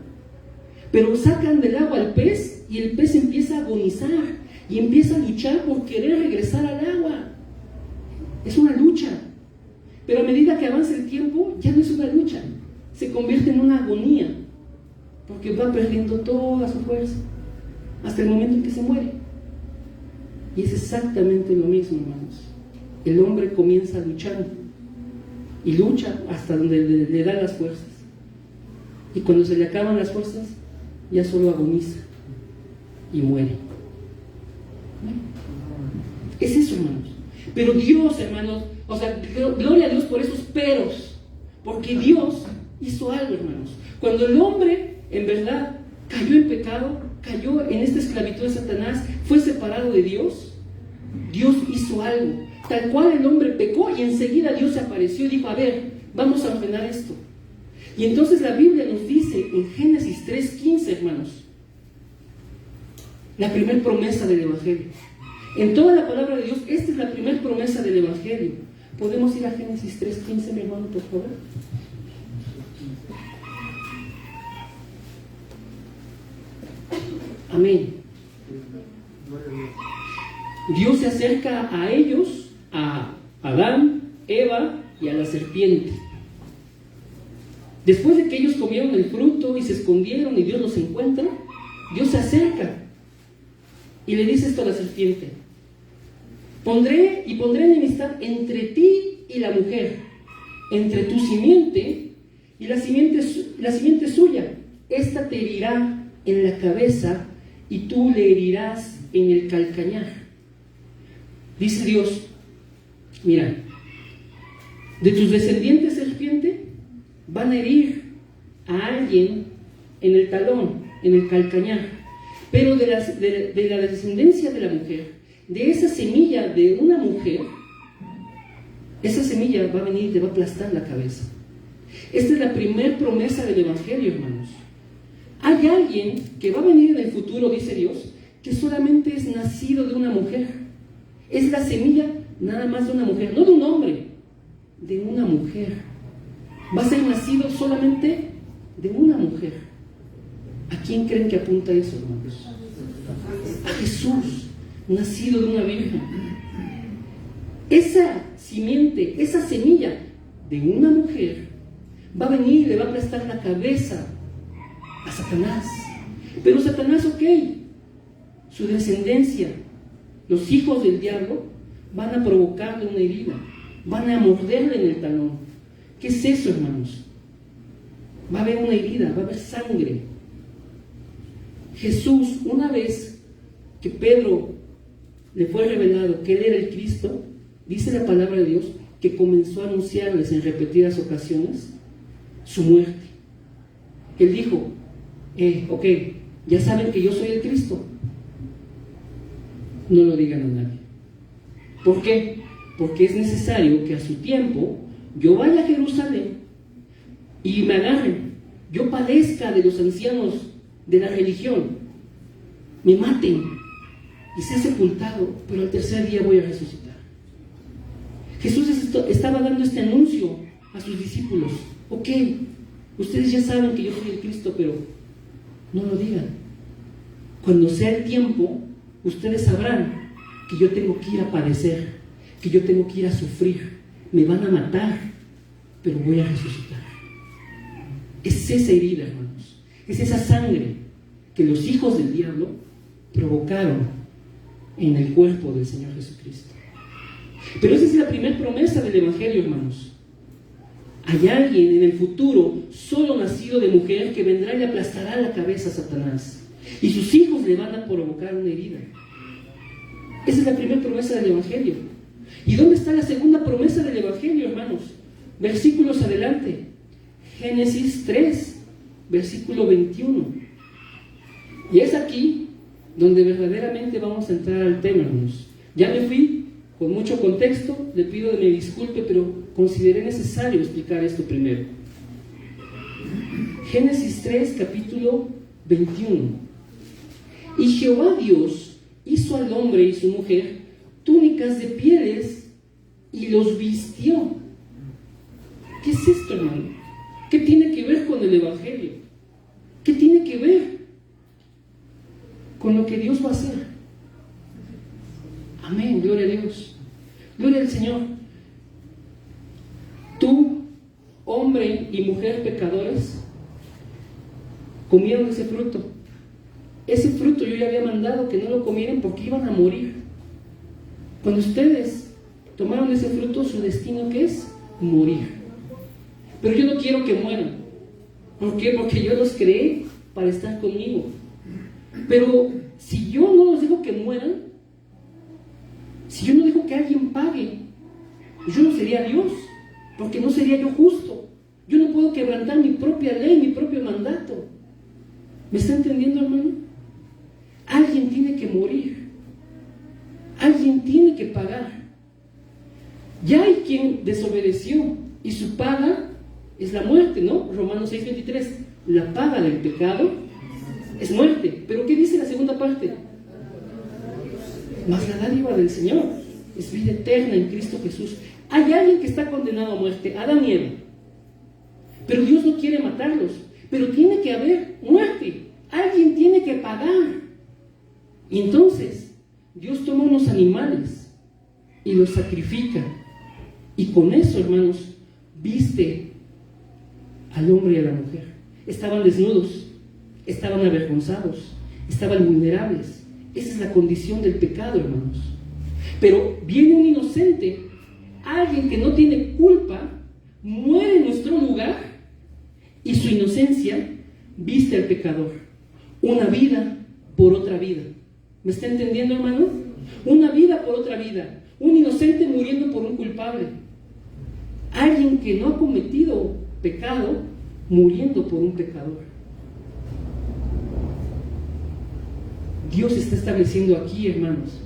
Pero sacan del agua al pez y el pez empieza a agonizar y empieza a luchar por querer regresar al agua. Es una lucha. Pero a medida que avanza el tiempo, ya no es una lucha. Se convierte en una agonía. Porque va perdiendo toda su fuerza. Hasta el momento en que se muere. Y es exactamente lo mismo, hermanos. El hombre comienza luchando. Y lucha hasta donde le dan las fuerzas. Y cuando se le acaban las fuerzas, ya solo agoniza. Y muere. Es eso, hermanos. Pero Dios, hermanos, o sea, gloria a Dios por esos peros. Porque Dios hizo algo, hermanos. Cuando el hombre, en verdad, cayó en pecado, cayó en esta esclavitud de Satanás, fue separado de Dios, Dios hizo algo. Tal cual el hombre pecó y enseguida Dios se apareció y dijo, a ver, vamos a ordenar esto. Y entonces la Biblia nos dice en Génesis 3:15, hermanos, la primera promesa del Evangelio. En toda la palabra de Dios, esta es la primera promesa del Evangelio. ¿Podemos ir a Génesis 3:15, mi hermano, por favor? Amén. Dios se acerca a ellos, a Adán, Eva y a la serpiente. Después de que ellos comieron el fruto y se escondieron y Dios los encuentra, Dios se acerca y le dice esto a la serpiente: pondré enemistad entre ti y la mujer, entre tu simiente y la simiente suya. Esta te herirá en la cabeza y tú le herirás en el calcañar. Dice Dios, mira, de tus descendientes, serpiente, van a herir a alguien en el talón, en el calcañar, pero de la descendencia de la mujer, de esa semilla de una mujer, esa semilla va a venir y te va a aplastar la cabeza. Esta es la primera promesa del Evangelio, hermanos. Hay alguien que va a venir en el futuro, dice Dios, que solamente es nacido de una mujer. Es la semilla nada más de una mujer, no de un hombre, de una mujer. Va a ser nacido solamente de una mujer. ¿A quién creen que apunta eso, hermanos? A Jesús, nacido de una virgen. Esa simiente, esa semilla de una mujer va a venir y le va a aplastar la cabeza a Satanás. Pero Satanás, ok, su descendencia, los hijos del diablo, van a provocarle una herida, van a morderle en el talón. ¿Qué es eso, hermanos? Va a haber una herida, va a haber sangre. Jesús, una vez que Pedro le fue revelado que él era el Cristo, dice la palabra de Dios que comenzó a anunciarles en repetidas ocasiones su muerte. Él dijo, ok, ya saben que yo soy el Cristo, no lo digan a nadie. ¿Por qué? Porque es necesario que a su tiempo yo vaya a Jerusalén y me agarren, yo padezca de los ancianos de la religión, me maten y sea sepultado, pero al tercer día voy a resucitar. Jesús estaba dando este anuncio a sus discípulos. Ok, ustedes ya saben que yo soy el Cristo, pero no lo digan. Cuando sea el tiempo, ustedes sabrán que yo tengo que ir a padecer, que yo tengo que ir a sufrir, me van a matar, pero voy a resucitar. Es esa herida, hermanos, es esa sangre que los hijos del diablo provocaron en el cuerpo del Señor Jesucristo. Pero esa es la primera promesa del Evangelio, hermanos. Hay alguien en el futuro, solo nacido de mujer, que vendrá y le aplastará la cabeza a Satanás, y sus hijos le van a provocar una herida. Esa es la primera promesa del Evangelio. ¿Y dónde está la segunda promesa del Evangelio, hermanos? Versículos adelante. Génesis 3, versículo 21. Y es aquí donde verdaderamente vamos a entrar al tema, hermanos. Ya me fui con mucho contexto, le pido que me disculpe, pero consideré necesario explicar esto primero. Génesis 3, capítulo 21. Y Jehová Dios hizo al hombre y su mujer túnicas de pieles y los vistió. ¿Qué es esto, hermano? ¿Qué tiene que ver con el Evangelio? ¿Qué tiene que ver con lo que Dios va a hacer? Amén, gloria a Dios, gloria al Señor. Tú, hombre y mujer pecadores, comieron ese fruto. Ese fruto yo ya había mandado que no lo comieran porque iban a morir. Cuando ustedes tomaron ese fruto, su destino, ¿qué es? Morir. Pero yo no quiero que mueran. ¿Por qué? Porque yo los creé para estar conmigo. Pero si yo no los dejo que mueran, si yo no dejo que alguien pague, yo no sería Dios, porque no sería yo justo. Yo no puedo quebrantar mi propia ley, mi propio mandato. ¿Me está entendiendo, hermano? Alguien tiene que morir. Alguien tiene que pagar. Ya hay quien desobedeció y su paga es la muerte, ¿no? Romanos 6:23. La paga del pecado es muerte. ¿Pero qué dice la segunda parte? Mas la dádiva del Señor es vida eterna en Cristo Jesús. Hay alguien que está condenado a muerte, Adán y Eva. Pero Dios no quiere matarlos. Pero tiene que haber muerte. Alguien tiene que pagar. Y entonces Dios toma unos animales y los sacrifica. Y con eso, hermanos, viste al hombre y a la mujer. Estaban desnudos, estaban avergonzados, estaban vulnerables. Esa es la condición del pecado, hermanos. Pero viene un inocente, alguien que no tiene culpa, muere en nuestro lugar y su inocencia viste al pecador. Una vida por otra vida. ¿Me está entendiendo, hermano? Una vida por otra vida. inocente muriendo por un culpable. Alguien que no ha cometido pecado muriendo por un pecador. Dios está estableciendo aquí, hermanos,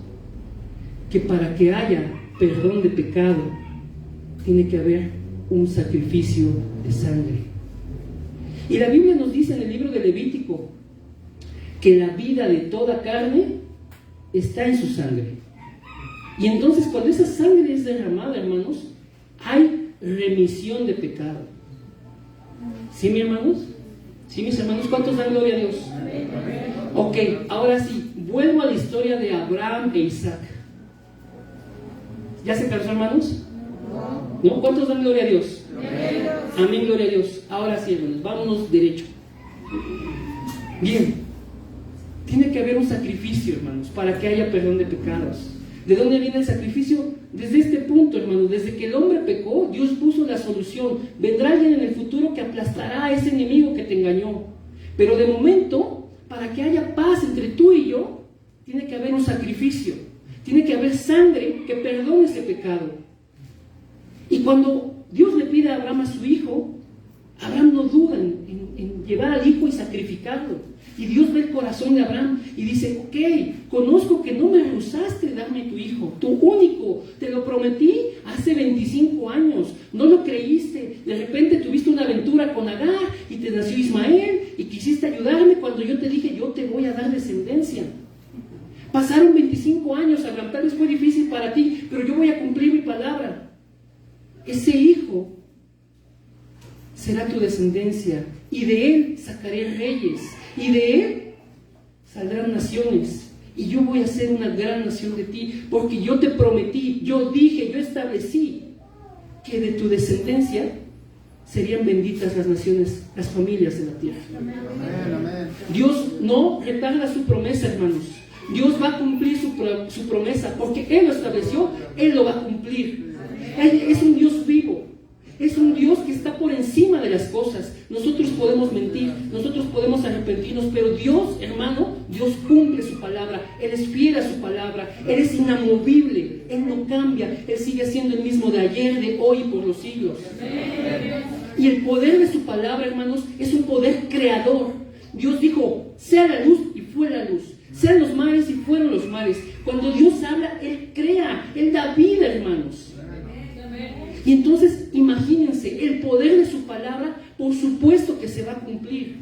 que para que haya perdón de pecado tiene que haber un sacrificio de sangre. Y la Biblia nos dice en el libro de Levítico que la vida de toda carne está en su sangre. Y entonces cuando esa sangre es derramada, hermanos, hay remisión de pecado. ¿Sí, mis hermanos? ¿Sí, mis hermanos? ¿Cuántos dan gloria a Dios? Ok, ahora sí, vuelvo a la historia de Abraham e Isaac. ¿Ya se cansó, hermanos? ¿No? ¿Cuántos dan gloria a Dios? Amén, gloria a Dios. Ahora sí, hermanos, vámonos derecho. Bien, tiene que haber un sacrificio, hermanos, para que haya perdón de pecados. ¿De dónde viene el sacrificio? Desde este punto, hermanos, desde que el hombre pecó, Dios puso la solución. Vendrá alguien en el futuro que aplastará a ese enemigo que te engañó. Pero de momento, para que haya paz entre tú y yo, tiene que haber un sacrificio. Tiene que haber sangre que perdone ese pecado. Y cuando Dios le pide a Abraham a su hijo, Abraham no duda en llevar al hijo y sacrificarlo. Y Dios ve el corazón de Abraham y dice: ok, conozco que no me rehusaste de darme tu hijo, tu único, te lo prometí hace 25 años, no lo creíste, de repente tuviste una aventura con Agar y te nació Ismael y quisiste ayudarme cuando yo te dije: yo te voy a dar descendencia. Pasaron 25 años, Abraham, tal vez fue difícil para ti, pero yo voy a cumplir mi palabra. Ese hijo será tu descendencia, y de él sacaré reyes, y de él saldrán naciones, y yo voy a hacer una gran nación de ti, porque yo te prometí, yo dije, yo establecí que de tu descendencia serían benditas las naciones, las familias de la tierra. Dios no retarda su promesa, hermanos. Dios va a cumplir su promesa, porque Él lo estableció, Él lo va a cumplir. Él es un Dios vivo, es un Dios que está por encima de las cosas. Nosotros podemos mentir, nosotros podemos arrepentirnos, pero Dios, hermano, Dios cumple su palabra. Él es fiel a su palabra, Él es inamovible, Él no cambia, Él sigue siendo el mismo de ayer, de hoy y por los siglos. Y el poder de su palabra, hermanos, es un poder creador. Dios dijo: sea la luz, y fue la luz. Sean los mares, y fueron los mares. Cuando Dios habla, Él crea, Él da vida, hermanos. Y entonces, imagínense, el poder de su palabra, por supuesto que se va a cumplir.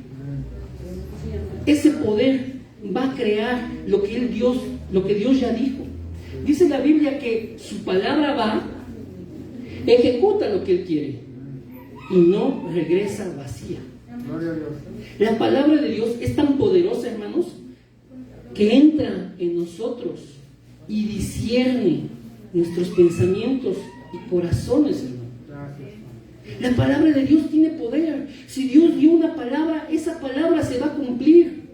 Ese poder va a crear lo que Dios ya dijo. Dice la Biblia que su palabra va, ejecuta lo que Él quiere y no regresa vacía. La palabra de Dios es tan poderosa, hermanos, que entra en nosotros y discierne nuestros pensamientos y corazones, hermano. La palabra de Dios tiene poder. Si Dios dio una palabra, esa palabra se va a cumplir.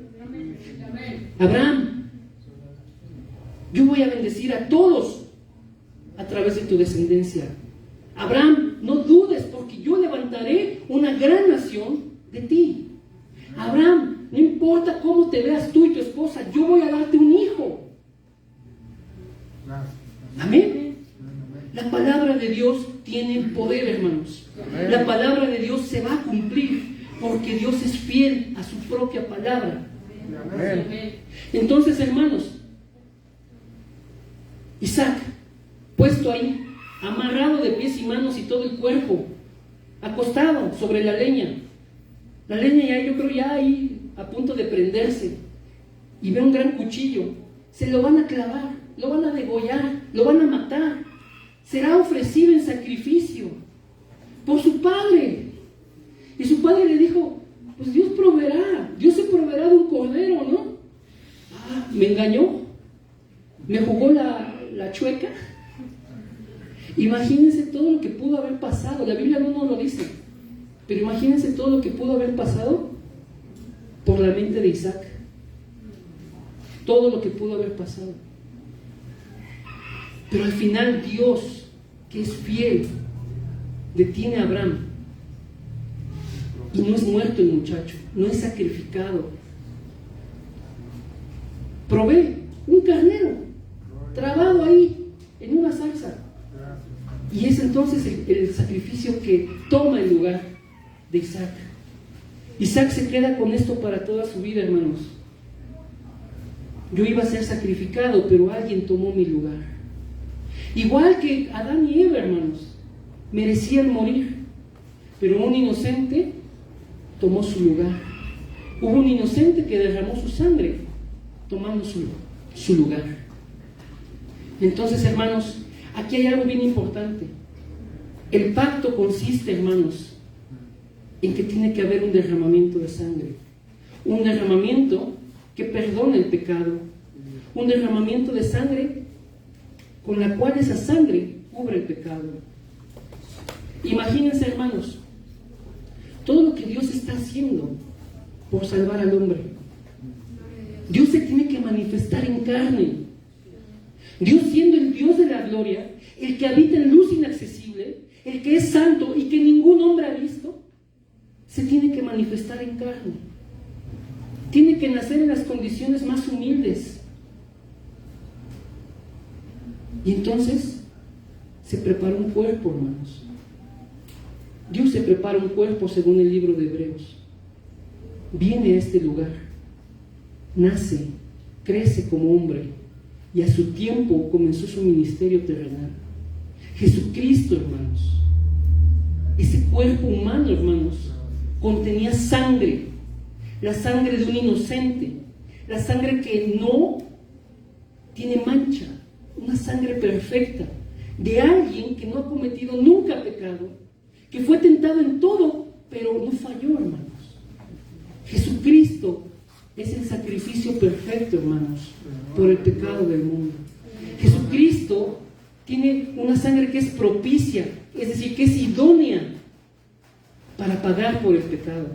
Abraham, yo voy a bendecir a todos a través de tu descendencia. Abraham, no dudes, porque yo levantaré una gran nación de ti. Abraham, no importa cómo te veas tú y tu esposa, yo voy a darte un hijo. Amén. La palabra de Dios tiene poder, hermanos. La palabra de Dios se va a cumplir, porque Dios es fiel a su propia palabra. Entonces, hermanos, Isaac, puesto ahí, amarrado de pies y manos y todo el cuerpo, acostado sobre la leña. La leña ya, yo creo, ya ahí a punto de prenderse, y ve un gran cuchillo. Se lo van a clavar, lo van a degollar, lo van a matar. Será ofrecido en sacrificio por su padre. Y su padre le dijo: pues Dios proveerá, Dios se proveerá de un cordero, ¿no? Ah, me engañó, me jugó la chueca. Imagínense todo lo que pudo haber pasado. La Biblia no nos lo dice, pero imagínense todo lo que pudo haber pasado por la mente de Isaac. Todo lo que pudo haber pasado. Pero al final Dios, que es fiel, detiene a Abraham. Y no es muerto el muchacho, no es sacrificado. Provee un carnero trabado ahí en una zarza. entonces el sacrificio que toma el lugar de Isaac. Isaac se queda con esto para toda su vida, hermanos. Yo iba a ser sacrificado, pero alguien tomó mi lugar. Igual que Adán y Eva, hermanos, merecían morir, pero un inocente tomó su lugar. Hubo un inocente que derramó su sangre, tomando su lugar. Entonces, hermanos, aquí hay algo bien importante. El pacto consiste, hermanos, en que tiene que haber un derramamiento de sangre. Un derramamiento que perdone el pecado. Un derramamiento de sangre con la cual esa sangre cubre el pecado. Imagínense, hermanos, todo lo que Dios está haciendo por salvar al hombre. Dios se tiene que manifestar en carne. Dios, siendo el Dios de la gloria, el que habita en luz inaccesible, el que es santo y que ningún hombre ha visto, se tiene que manifestar en carne. Tiene que nacer en las condiciones más humildes. Y entonces se prepara un cuerpo, hermanos. Dios se prepara un cuerpo según el libro de Hebreos. Viene a este lugar, nace, crece como hombre, y a su tiempo comenzó su ministerio terrenal. Jesucristo, hermanos, ese cuerpo humano, hermanos, contenía sangre, la sangre de un inocente, la sangre que no tiene mancha, una sangre perfecta, de alguien que no ha cometido nunca pecado, que fue tentado en todo, pero no falló, hermanos. Jesucristo es el sacrificio perfecto, hermanos, por el pecado del mundo. Jesucristo tiene una sangre que es propicia, es decir, que es idónea para pagar por el pecado.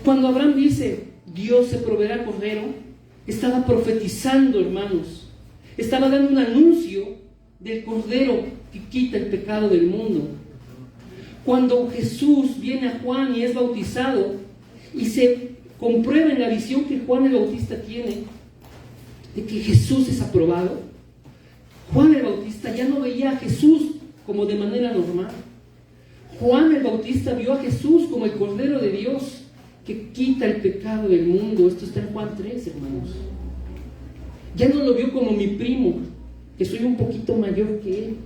Cuando Abraham dice, Dios se proveerá cordero, estaba profetizando, hermanos, estaba dando un anuncio del cordero que quita el pecado del mundo. Cuando Jesús viene a Juan y es bautizado y se comprueba en la visión que Juan el Bautista tiene de que Jesús es aprobado, Juan el Bautista ya no veía a Jesús como de manera normal. Juan el Bautista vio a Jesús como el Cordero de Dios que quita el pecado del mundo. Esto está en Juan 3, hermanos. Ya no lo vio como mi primo, que soy un poquito mayor que él.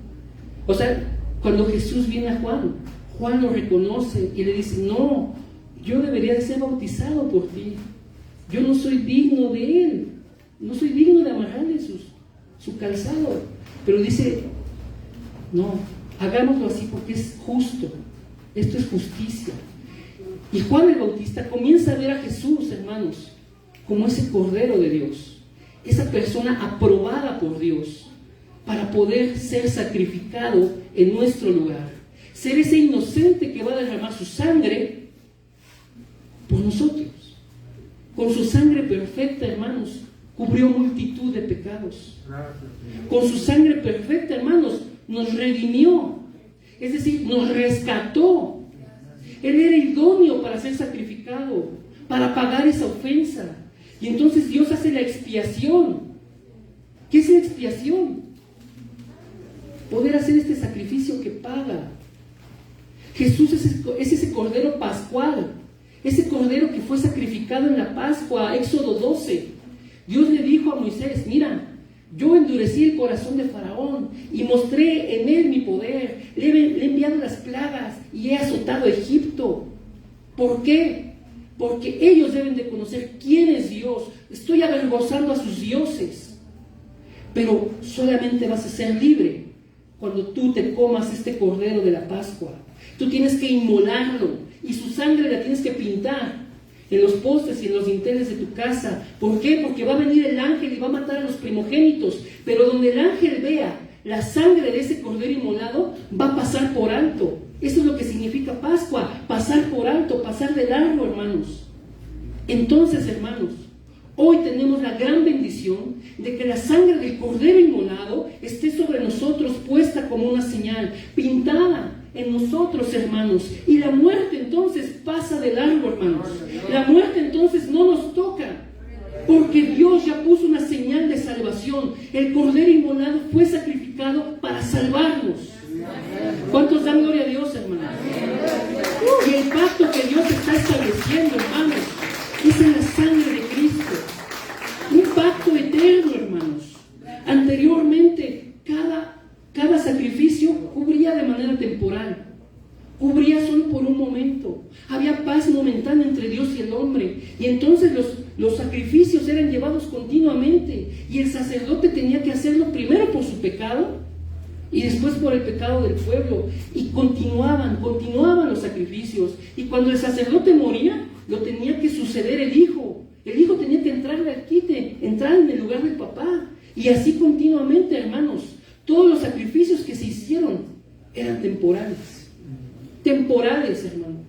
O sea, cuando Jesús viene a Juan, Juan lo reconoce y le dice, no, yo debería de ser bautizado por ti. Yo no soy digno de él, no soy digno de amarrarle su calzado. Pero dice, no, hagámoslo así porque es justo, esto es justicia. Y Juan el Bautista comienza a ver a Jesús, hermanos, como ese Cordero de Dios, esa persona aprobada por Dios para poder ser sacrificado en nuestro lugar, ser ese inocente que va a derramar su sangre por nosotros. Con su sangre perfecta, hermanos, cubrió multitud de pecados. Con su sangre perfecta, hermanos, nos redimió, es decir, nos rescató. Él era idóneo para ser sacrificado, para pagar esa ofensa. Y entonces Dios hace la expiación. ¿Qué es la expiación? Poder hacer este sacrificio que paga. Jesús es ese Cordero Pascual, ese Cordero que fue sacrificado en la Pascua, Éxodo 12. Dios le dijo a Moisés, mira, yo endurecí el corazón de Faraón y mostré en él mi poder. Le he enviado las plagas y he azotado a Egipto. ¿Por qué? Porque ellos deben de conocer quién es Dios. Estoy avergonzando a sus dioses. Pero solamente vas a ser libre cuando tú te comas este cordero de la Pascua. Tú tienes que inmolarlo y su sangre la tienes que pintar en los postes y en los dinteles de tu casa. ¿Por qué? Porque va a venir el ángel y va a matar a los primogénitos. Pero donde el ángel vea la sangre de ese cordero inmolado, va a pasar por alto. Eso es lo que significa Pascua, pasar por alto, pasar de largo, hermanos. Entonces, hermanos, hoy tenemos la gran bendición de que la sangre del cordero inmolado esté sobre nosotros, puesta como una señal, pintada en nosotros, hermanos. Y la muerte entonces pasa de largo, hermanos. La muerte entonces no nos toca. Porque Dios ya puso una señal de salvación. El Cordero inmolado fue sacrificado para salvarnos. ¿Cuántos dan gloria a Dios, hermanos? Y el pacto que Dios está estableciendo, hermanos, es en la sangre de Cristo. Un pacto eterno, hermanos. Anteriormente, cada sacrificio cubría de manera temporal. Cubría solo por un momento. Había paz momentánea entre Dios y el hombre. Y entonces los sacrificios eran llevados continuamente. Y el sacerdote tenía que hacerlo primero por su pecado y después por el pecado del pueblo. Y continuaban los sacrificios. Y cuando el sacerdote moría, lo tenía que suceder el hijo. El hijo tenía que entrarle al quite, entrar en el lugar del papá. Y así continuamente, hermanos. Todos los sacrificios que se hicieron eran temporales. Temporales, hermanos.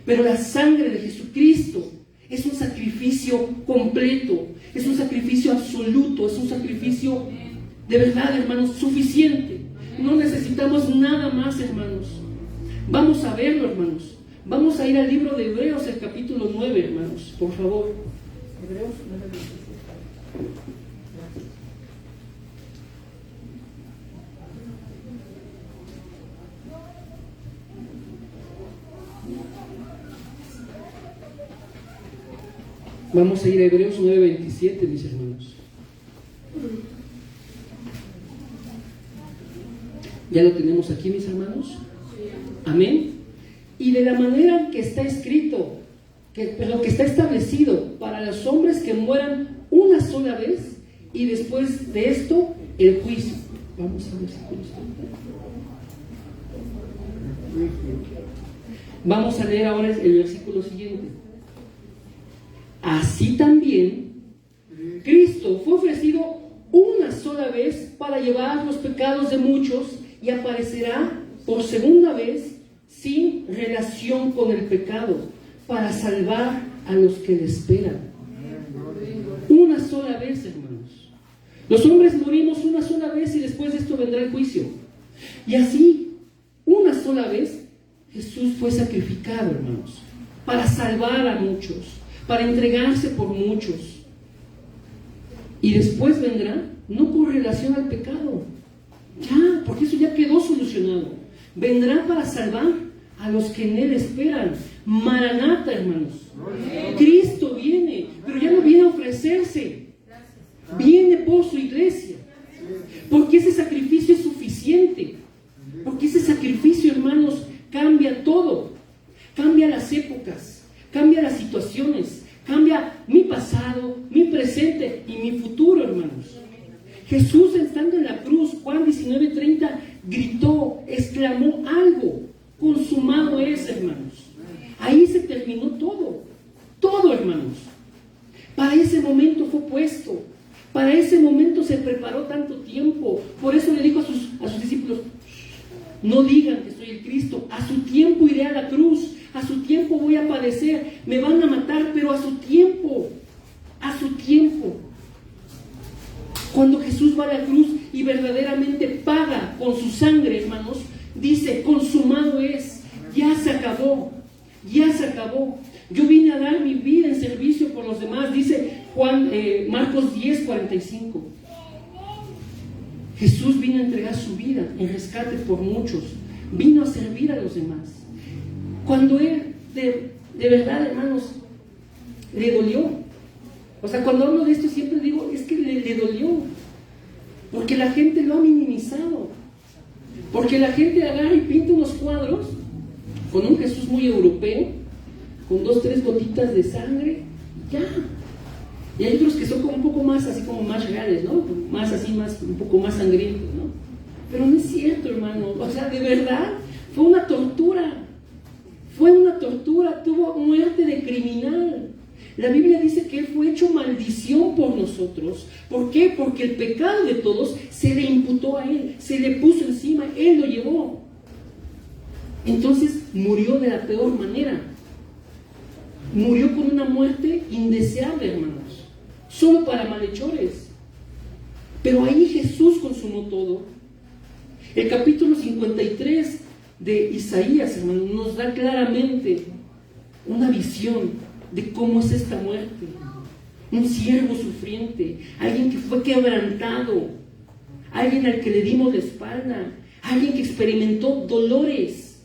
Pero la sangre de Jesucristo es un sacrificio completo, es un sacrificio absoluto, es un sacrificio de verdad, hermanos, suficiente. No necesitamos nada más, hermanos. Vamos a verlo, hermanos. Vamos a ir al libro de Hebreos, el capítulo 9, hermanos, por favor. Hebreos 9. Vamos a ir a Hebreos 9:27, mis hermanos. ¿Ya lo tenemos aquí, mis hermanos? Amén. Y de la manera que está escrito, que está establecido para los hombres que mueran una sola vez y después de esto el juicio. Vamos a ver si vamos a leer ahora el versículo siguiente. Así también Cristo fue ofrecido una sola vez para llevar los pecados de muchos y aparecerá por segunda vez sin relación con el pecado para salvar a los que le esperan. Una sola vez, hermanos. Los hombres morimos una sola vez y después de esto vendrá el juicio. Y así, una sola vez, Jesús fue sacrificado, hermanos, para salvar a muchos, para entregarse por muchos. Y después vendrá, no con relación al pecado, ya, porque eso ya quedó solucionado. Vendrá para salvar a los que en Él esperan. Maranata, hermanos. Cristo viene, pero ya no viene a ofrecerse, viene por su iglesia, porque ese sacrificio es suficiente, porque ese sacrificio, hermanos, cambia todo, cambia las épocas, cambia las situaciones, cambia mi pasado, mi presente y mi futuro, hermanos. Jesús, estando en la cruz, Juan 19:30, gritó, exclamó algo: consumado es, hermanos. Ahí se terminó todo, todo, hermanos. Para ese momento fue puesto, para ese momento se preparó tanto tiempo. Por eso le dijo a sus discípulos: no digan que soy el Cristo, a su tiempo iré a la cruz, a su tiempo voy a padecer, me van a matar, pero a su tiempo, a su tiempo. Cuando Jesús va a la cruz y verdaderamente paga con su sangre, hermanos, dice, consumado es, ya se acabó, ya se acabó. Yo vine a dar mi vida en servicio por los demás, dice Marcos 10:45. Jesús vino a entregar su vida en rescate por muchos, vino a servir a los demás. Cuando Él, de verdad, hermanos, le dolió. O sea, cuando hablo de esto siempre digo, es que le dolió, porque la gente lo ha minimizado, porque la gente agarra y pinta unos cuadros con un Jesús muy europeo, con 2-3 gotitas de sangre, ya. Y hay otros que son como un poco más, así como más reales, ¿no? Más así, un poco más sangrientos, ¿no? Pero no es cierto, hermano. O sea, de verdad, fue una tortura. Fue una tortura, tuvo muerte de criminal. La Biblia dice que Él fue hecho maldición por nosotros. ¿Por qué? Porque el pecado de todos se le imputó a Él, se le puso encima, Él lo llevó. Entonces murió de la peor manera. Murió con una muerte indeseable, hermanos, solo para malhechores. Pero ahí Jesús consumó todo. El capítulo 53 de Isaías, hermanos, nos da claramente una visión de cómo es esta muerte. un siervo sufriente, alguien que fue quebrantado, alguien al que le dimos la espalda, alguien que experimentó dolores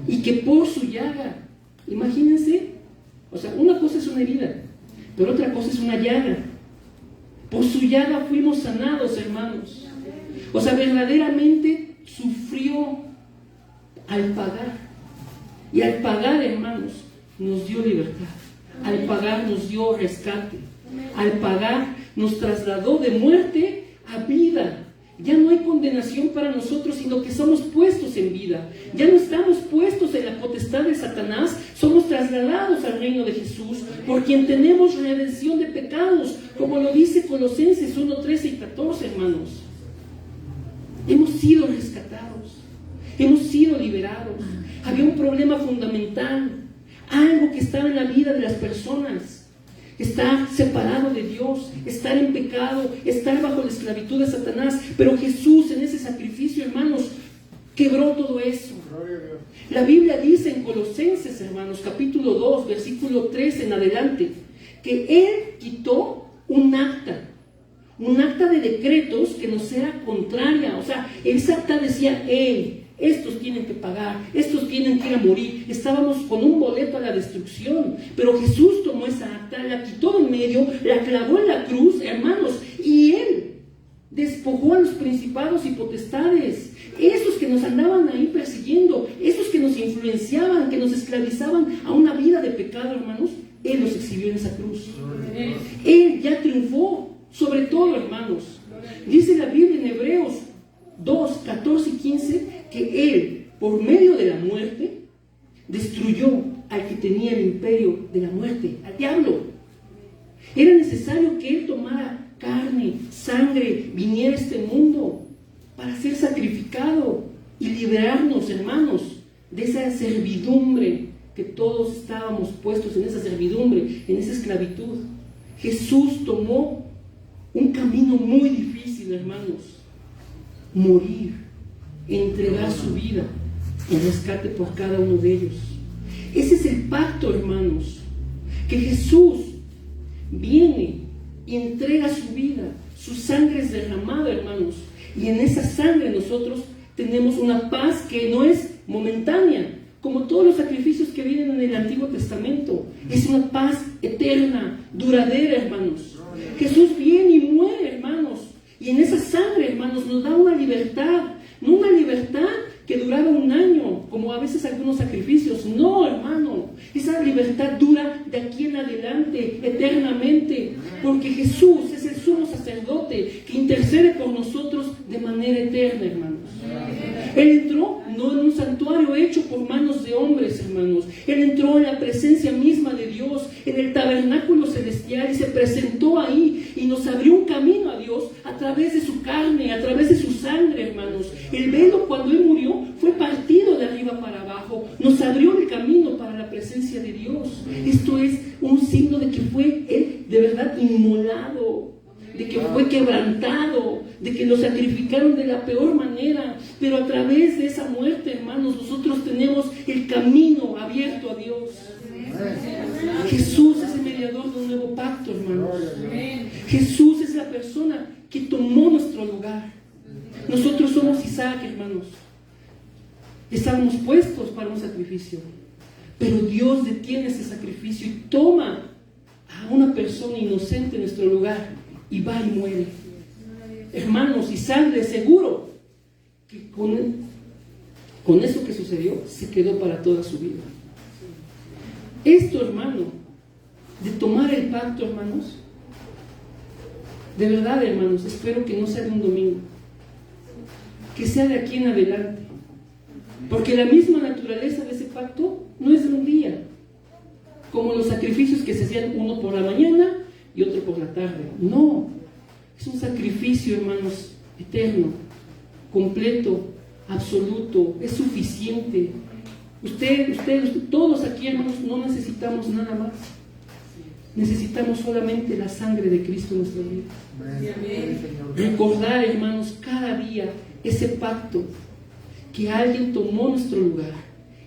y que por su llaga, imagínense, o sea, una cosa es una herida, pero otra cosa es una llaga. Por su llaga fuimos sanados, hermanos. O sea, verdaderamente sufrió al pagar. Y al pagar, hermanos, nos dio libertad. Al pagar nos dio rescate. Al pagar nos trasladó de muerte a vida. Ya no hay condenación para nosotros, sino que somos puestos en vida. Ya no estamos puestos en la potestad de Satanás, somos trasladados al reino de Jesús, por quien tenemos redención de pecados, como lo dice Colosenses 1, 13 y 14, hermanos. Hemos sido rescatados, hemos sido liberados. Había un problema fundamental, algo que estaba en la vida de las personas. Estar separado de Dios, estar en pecado, estar bajo la esclavitud de Satanás. Pero Jesús en ese sacrificio, hermanos, quebró todo eso. La Biblia dice en Colosenses, hermanos, capítulo 2, versículo 3 en adelante, que Él quitó un acta de decretos que nos era contraria. O sea, esa acta decía, estos tienen que pagar, estos tienen que ir a morir. Estábamos con un boleto a la destrucción, pero Jesús tomó esa acta, la quitó de en medio, la clavó en la cruz, hermanos, y Él despojó a los principados y potestades, esos que nos andaban ahí persiguiendo, esos que nos influenciaban, que nos esclavizaban a una vida de pecado, hermanos. Él los exhibió en esa cruz. Él ya triunfó sobre todo, hermanos. Dice la Biblia en Hebreos 2, 14 y 15, que Él, por medio de la muerte, destruyó al que tenía el imperio de la muerte, al diablo. Era necesario que Él tomara carne, sangre, viniera a este mundo para ser sacrificado y liberarnos, hermanos, de esa servidumbre que todos estábamos puestos en esa servidumbre, en esa esclavitud. Jesús tomó un camino muy difícil, hermanos. Morir, entregar su vida en rescate por cada uno de ellos. Ese es el pacto, hermanos, que Jesús viene y entrega su vida, su sangre es derramada, hermanos, y en esa sangre nosotros tenemos una paz que no es momentánea, como todos los sacrificios que vienen en el Antiguo Testamento. Es una paz eterna, duradera, hermanos. Jesús viene y muere, hermanos, y en esa sangre, hermanos, nos da una libertad, no una libertad que duraba un año, como a veces algunos sacrificios. No, hermano, esa libertad dura de aquí en adelante, eternamente, porque Jesús es el sumo sacerdote que intercede por nosotros de manera eterna, hermanos. Él entró no en un santuario hecho por manos de hombres, hermanos. Él entró en la presencia misma de Dios, en el tabernáculo celestial, y se presentó ahí y nos abrió un camino a Dios a través de su carne, a través de su sangre, hermanos. El velo, cuando Él murió, fue partido de arriba para abajo, nos abrió el camino para la presencia de Dios. Esto es un signo de que fue Él de verdad inmolado, de que fue quebrantado, de que lo sacrificaron de la peor manera, pero a través de esa muerte, hermanos, nosotros tenemos el camino abierto a Dios. Jesús es el mediador de un nuevo pacto, hermanos. Jesús es la persona que tomó nuestro lugar. Nosotros somos Isaac, hermanos. Estábamos puestos para un sacrificio, pero Dios detiene ese sacrificio y toma a una persona inocente en nuestro lugar y va y muere. Hermanos, Isaac de seguro que con eso que sucedió se quedó para toda su vida. Esto, hermano, de tomar el pacto, hermanos, de verdad, hermanos, espero que no sea de un domingo, que sea de aquí en adelante, porque la misma naturaleza de ese pacto no es de un día, como los sacrificios que se hacían uno por la mañana y otro por la tarde. No, es un sacrificio, hermanos, eterno, completo, absoluto, es suficiente. Usted, todos aquí, hermanos, no necesitamos nada más. Necesitamos solamente la sangre de Cristo en nuestra vida. Recordar, hermanos, cada día ese pacto que alguien tomó nuestro lugar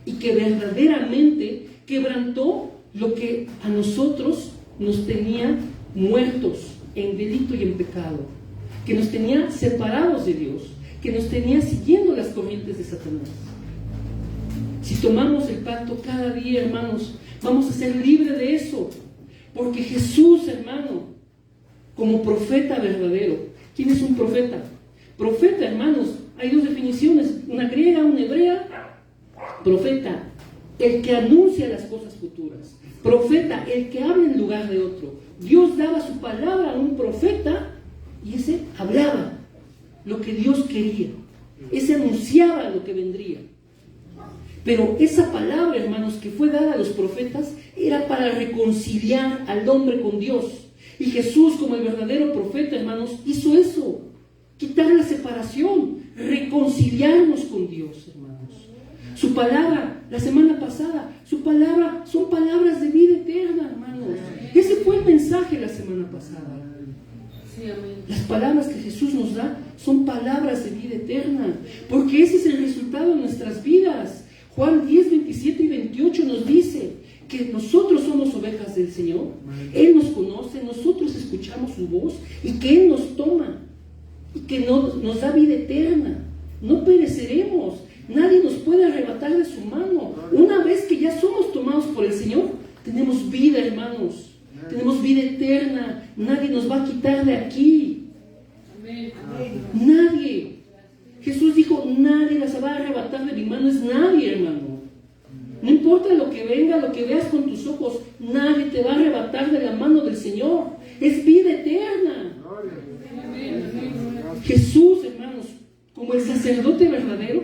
y que verdaderamente quebrantó lo que a nosotros nos tenía muertos en delito y en pecado, que nos tenía separados de Dios, que nos tenía siguiendo las corrientes de Satanás. Si tomamos el pacto cada día, hermanos, vamos a ser libres de eso, porque Jesús, hermano, como profeta verdadero. ¿Quién es un profeta? Profeta, hermanos, hay dos definiciones, una griega, una hebrea. Profeta, el que anuncia las cosas futuras. Profeta, el que habla en lugar de otro. Dios daba su palabra a un profeta y ese hablaba lo que Dios quería. Ese anunciaba lo que vendría. Pero esa palabra, hermanos, que fue dada a los profetas era para reconciliar al hombre con Dios. Y Jesús, como el verdadero profeta, hermanos, hizo eso. Quitar la separación, reconciliarnos con Dios, hermanos. Su palabra, la semana pasada, su palabra son palabras de vida eterna, hermanos. Ese fue el mensaje la semana pasada. Las palabras que Jesús nos da son palabras de vida eterna, porque ese es el resultado de nuestras vidas. Juan 10, 27 y 28 nos dice que nosotros somos ovejas del Señor. Él nos conoce, nosotros escuchamos su voz y que Él nos toma y que nos da vida eterna. No pereceremos, nadie nos puede arrebatar de su mano. Una vez que ya somos tomados por el Señor, tenemos vida, hermanos. Tenemos vida eterna. Nadie nos va a quitar de aquí. Nadie. Jesús dijo, nadie las va a arrebatar de mi mano. Es nadie, hermano. No importa lo que venga, lo que veas con tus ojos, nadie te va a arrebatar de la mano del Señor. Es vida eterna. Jesús, hermanos, como el sacerdote verdadero,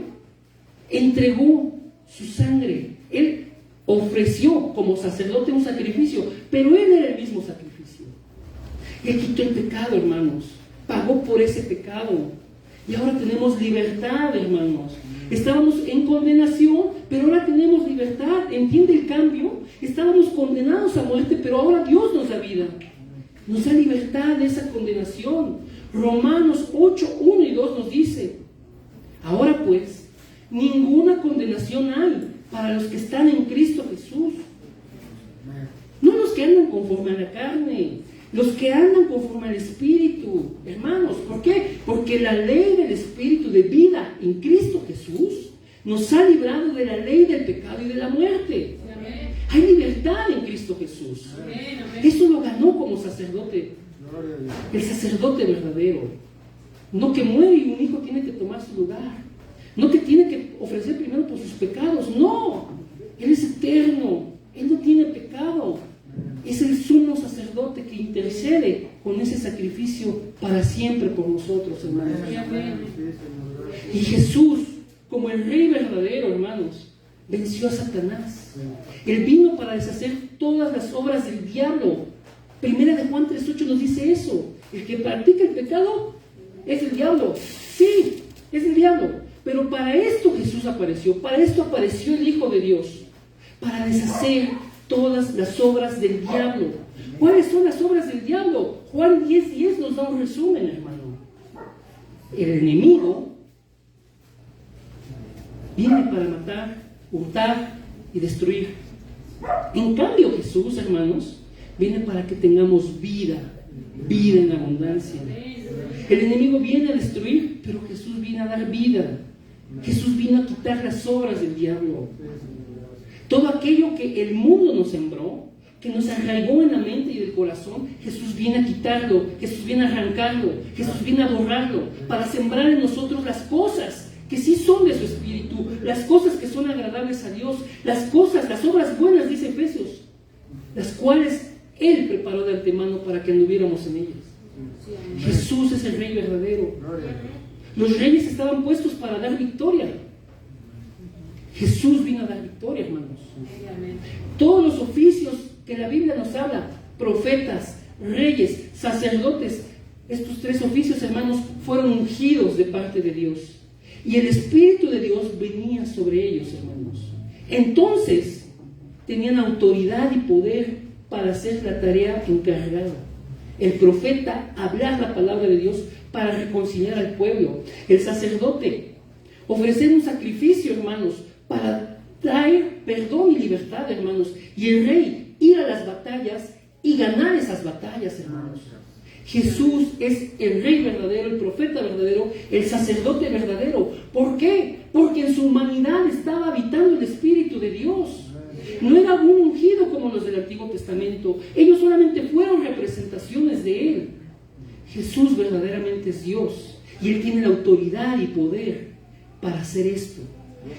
entregó su sangre. Él ofreció como sacerdote un sacrificio, pero Él era el mismo sacrificio. Él quitó el pecado, hermanos. Pagó por ese pecado. Y ahora tenemos libertad, hermanos. Estábamos en condenación, pero ahora tenemos libertad. ¿Entiende el cambio? Estábamos condenados a muerte, pero ahora Dios nos da vida. Nos da libertad de esa condenación. Romanos 8, 1 y 2 nos dice: ahora pues, ninguna condenación hay para los que están en Cristo Jesús. No los que andan conforme a la carne, los que andan conforme al Espíritu. Hermanos, ¿por qué? Porque la ley del Espíritu de vida en Cristo Jesús nos ha librado de la ley del pecado y de la muerte. Amén. Hay libertad en Cristo Jesús. Amén, amén. Eso lo ganó como sacerdote, el sacerdote verdadero. No que muere y un hijo tiene que tomar su lugar, no que tiene que ofrecer primero por sus pecados. No, Él es eterno, Él no tiene pecado. Es el sumo sacerdote que intercede con ese sacrificio para siempre por nosotros, hermanos. Y Jesús, como el Rey verdadero, hermanos, venció a Satanás. Él vino para deshacer todas las obras del diablo. Primera de Juan 3:8 nos dice eso. El que practica el pecado es el diablo. Sí, es el diablo. Pero para esto Jesús apareció. Para esto apareció el Hijo de Dios. Para deshacer todas las obras del diablo. ¿Cuáles son las obras del diablo? Juan 10:10 nos da un resumen, hermano. El enemigo viene para matar, hurtar y destruir. En cambio Jesús, hermanos, viene para que tengamos vida, vida en abundancia. El enemigo viene a destruir, pero Jesús viene a dar vida. Jesús vino a quitar las obras del diablo. Todo aquello que el mundo nos sembró, que nos arraigó en la mente y del corazón, Jesús viene a quitarlo, Jesús viene a arrancarlo, Jesús viene a borrarlo, para sembrar en nosotros las cosas que sí son de su Espíritu, las cosas que son agradables a Dios, las cosas, las obras buenas, dice Efesios, las cuales Él preparó de antemano para que anduviéramos en ellas. Jesús es el Rey verdadero. Los reyes estaban puestos para dar victoria. Jesús vino a dar victoria, hermanos. Todos los oficios que la Biblia nos habla, profetas, reyes, sacerdotes, estos tres oficios, hermanos, fueron ungidos de parte de Dios. Y el Espíritu de Dios venía sobre ellos, hermanos. Entonces, tenían autoridad y poder para hacer la tarea encargada. El profeta, hablar la palabra de Dios para reconciliar al pueblo. El sacerdote, ofrecer un sacrificio, hermanos, para traer perdón y libertad, hermanos. Y el rey, ir a las batallas y ganar esas batallas, hermanos. Jesús es el rey verdadero, el profeta verdadero, el sacerdote verdadero. ¿Por qué? Porque en su humanidad estaba habitando el Espíritu de Dios. No era un ungido como los del Antiguo Testamento. Ellos solamente fueron representaciones de Él. Jesús verdaderamente es Dios y Él tiene la autoridad y poder para hacer esto.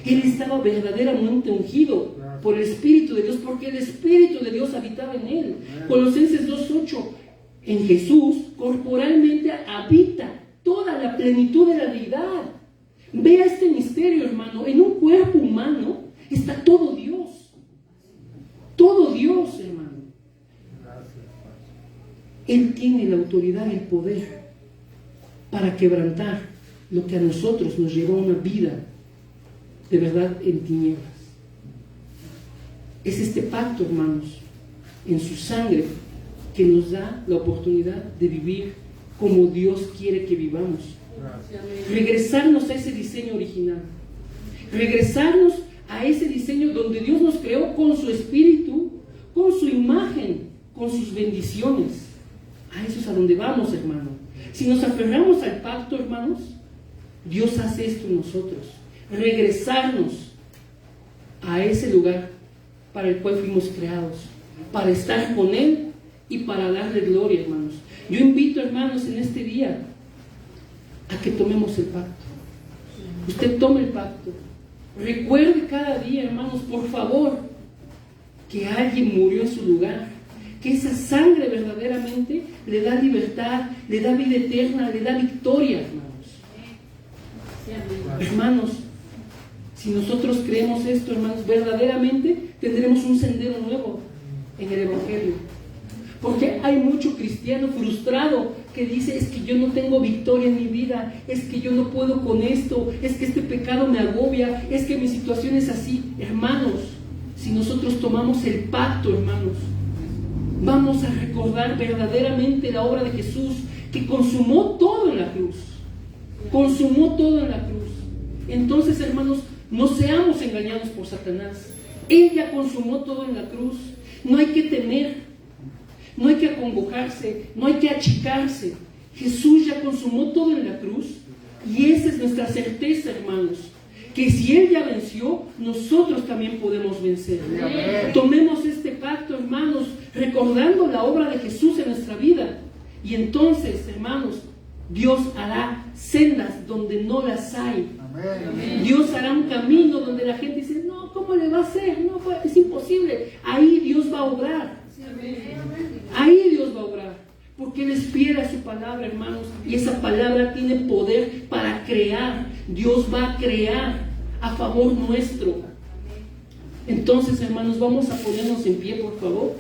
Él estaba verdaderamente ungido por el Espíritu de Dios, porque el Espíritu de Dios habitaba en Él. Colosenses 2:8. En Jesús corporalmente habita toda la plenitud de la deidad. Vea este misterio, hermano. En un cuerpo humano está todo Dios. Todo Dios, hermano. Él tiene la autoridad y el poder para quebrantar lo que a nosotros nos llevó a una vida de verdad en tinieblas. Es este pacto, hermanos, en su sangre, que nos da la oportunidad de vivir como Dios quiere que vivamos. Regresarnos a ese diseño original. Regresarnos a ese diseño donde Dios nos creó con su espíritu, con su imagen, con sus bendiciones. A eso es a donde vamos, hermano. Si nos aferramos al pacto, hermanos, Dios hace esto en nosotros. Regresarnos a ese lugar para el cual fuimos creados, para estar con Él y para darle gloria, hermanos. Yo invito, hermanos, en este día a que tomemos el pacto. Usted tome el pacto. Recuerde cada día, hermanos, por favor, que alguien murió en su lugar, que esa sangre verdaderamente le da libertad, le da vida eterna, le da victoria, hermanos. Hermanos, si nosotros creemos esto, hermanos, verdaderamente tendremos un sendero nuevo en el Evangelio. Porque hay mucho cristiano frustrado que dice: es que yo no tengo victoria en mi vida, es que yo no puedo con esto, es que este pecado me agobia, es que mi situación es así. Hermanos, si nosotros tomamos el pacto, hermanos, vamos a recordar verdaderamente la obra de Jesús, que consumó todo en la cruz. Consumó todo en la cruz. Entonces, hermanos, no seamos engañados por Satanás. Él ya consumó todo en la cruz. No hay que temer, no hay que acongojarse, no hay que achicarse. Jesús ya consumó todo en la cruz, y esa es nuestra certeza, hermanos, que si Él ya venció, nosotros también podemos vencer. Tomemos este pacto, hermanos, recordando la obra de Jesús en nuestra vida, y entonces, hermanos, Dios hará sendas donde no las hay. Dios hará un camino donde la gente dice: no, ¿cómo le va a hacer? No, es imposible. Ahí Dios va a obrar. Ahí Dios va a obrar, porque Él es fiel a su palabra, hermanos, y esa palabra tiene poder para crear. Dios va a crear a favor nuestro. Entonces, hermanos, vamos a ponernos en pie, por favor,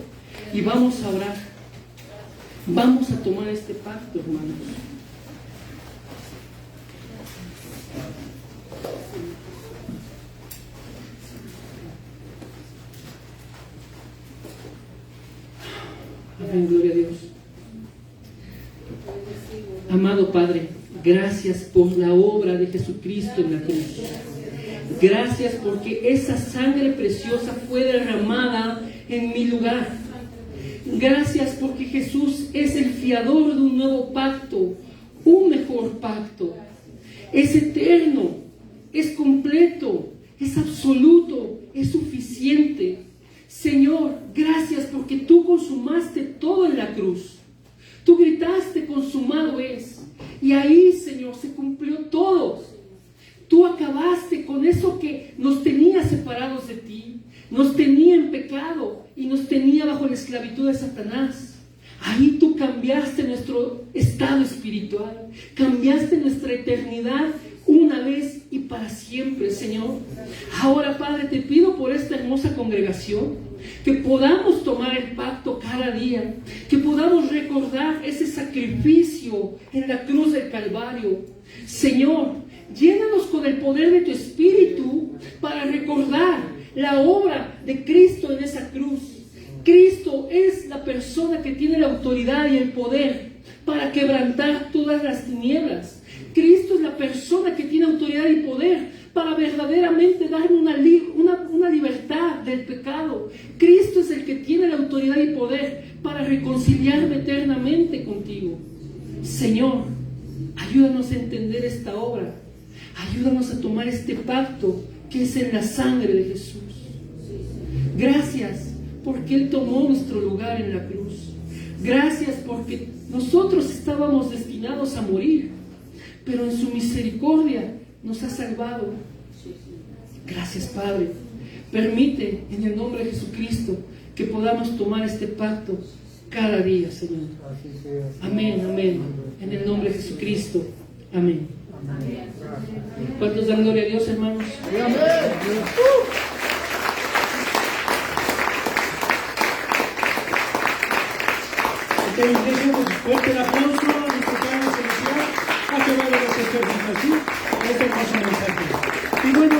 y vamos a orar. Vamos a tomar este pacto, hermanos. Amén, gloria a Dios. Amado Padre, gracias por la obra de Jesucristo en la cruz. Gracias porque esa sangre preciosa fue derramada en mi lugar. Gracias porque Jesús es el fiador de un nuevo pacto, un mejor pacto. Es eterno, es completo, es absoluto, es suficiente. Señor, gracias porque tú consumaste todo en la cruz. Tú gritaste: consumado es. Y ahí, Señor, se cumplió todo. Tú acabaste con eso que nos tenía separados de ti, nos tenía en pecado y nos tenía bajo la esclavitud de Satanás. Ahí tú cambiaste nuestro estado espiritual, cambiaste nuestra eternidad una vez y para siempre, Señor. Ahora, Padre, te pido por esta hermosa congregación que podamos tomar el pacto cada día, que podamos recordar ese sacrificio en la cruz del Calvario. Señor, llénanos con el poder de tu Espíritu para recordar la obra de Cristo en esa cruz. Cristo es la persona que tiene la autoridad y el poder para quebrantar todas las tinieblas. Cristo es la persona que tiene autoridad y poder para verdaderamente dar una libertad del pecado. Cristo es el que tiene la autoridad y poder para reconciliarme eternamente contigo. Señor, ayúdanos a entender esta obra. Ayúdanos a tomar este pacto que es en la sangre de Jesús. Gracias porque Él tomó nuestro lugar en la cruz. Gracias porque nosotros estábamos destinados a morir, pero en su misericordia nos ha salvado. Gracias, Padre. Permite en el nombre de Jesucristo que podamos tomar este pacto cada día, Señor. Amén, amén. En el nombre de Jesucristo. Amén. ¿Cuántos dan gloria a Dios, hermanos? Ok, déjenos fuerte el aplauso a nuestro Padre Celestial. Ha quedado esta presentación, este hermoso mensaje. Y bueno,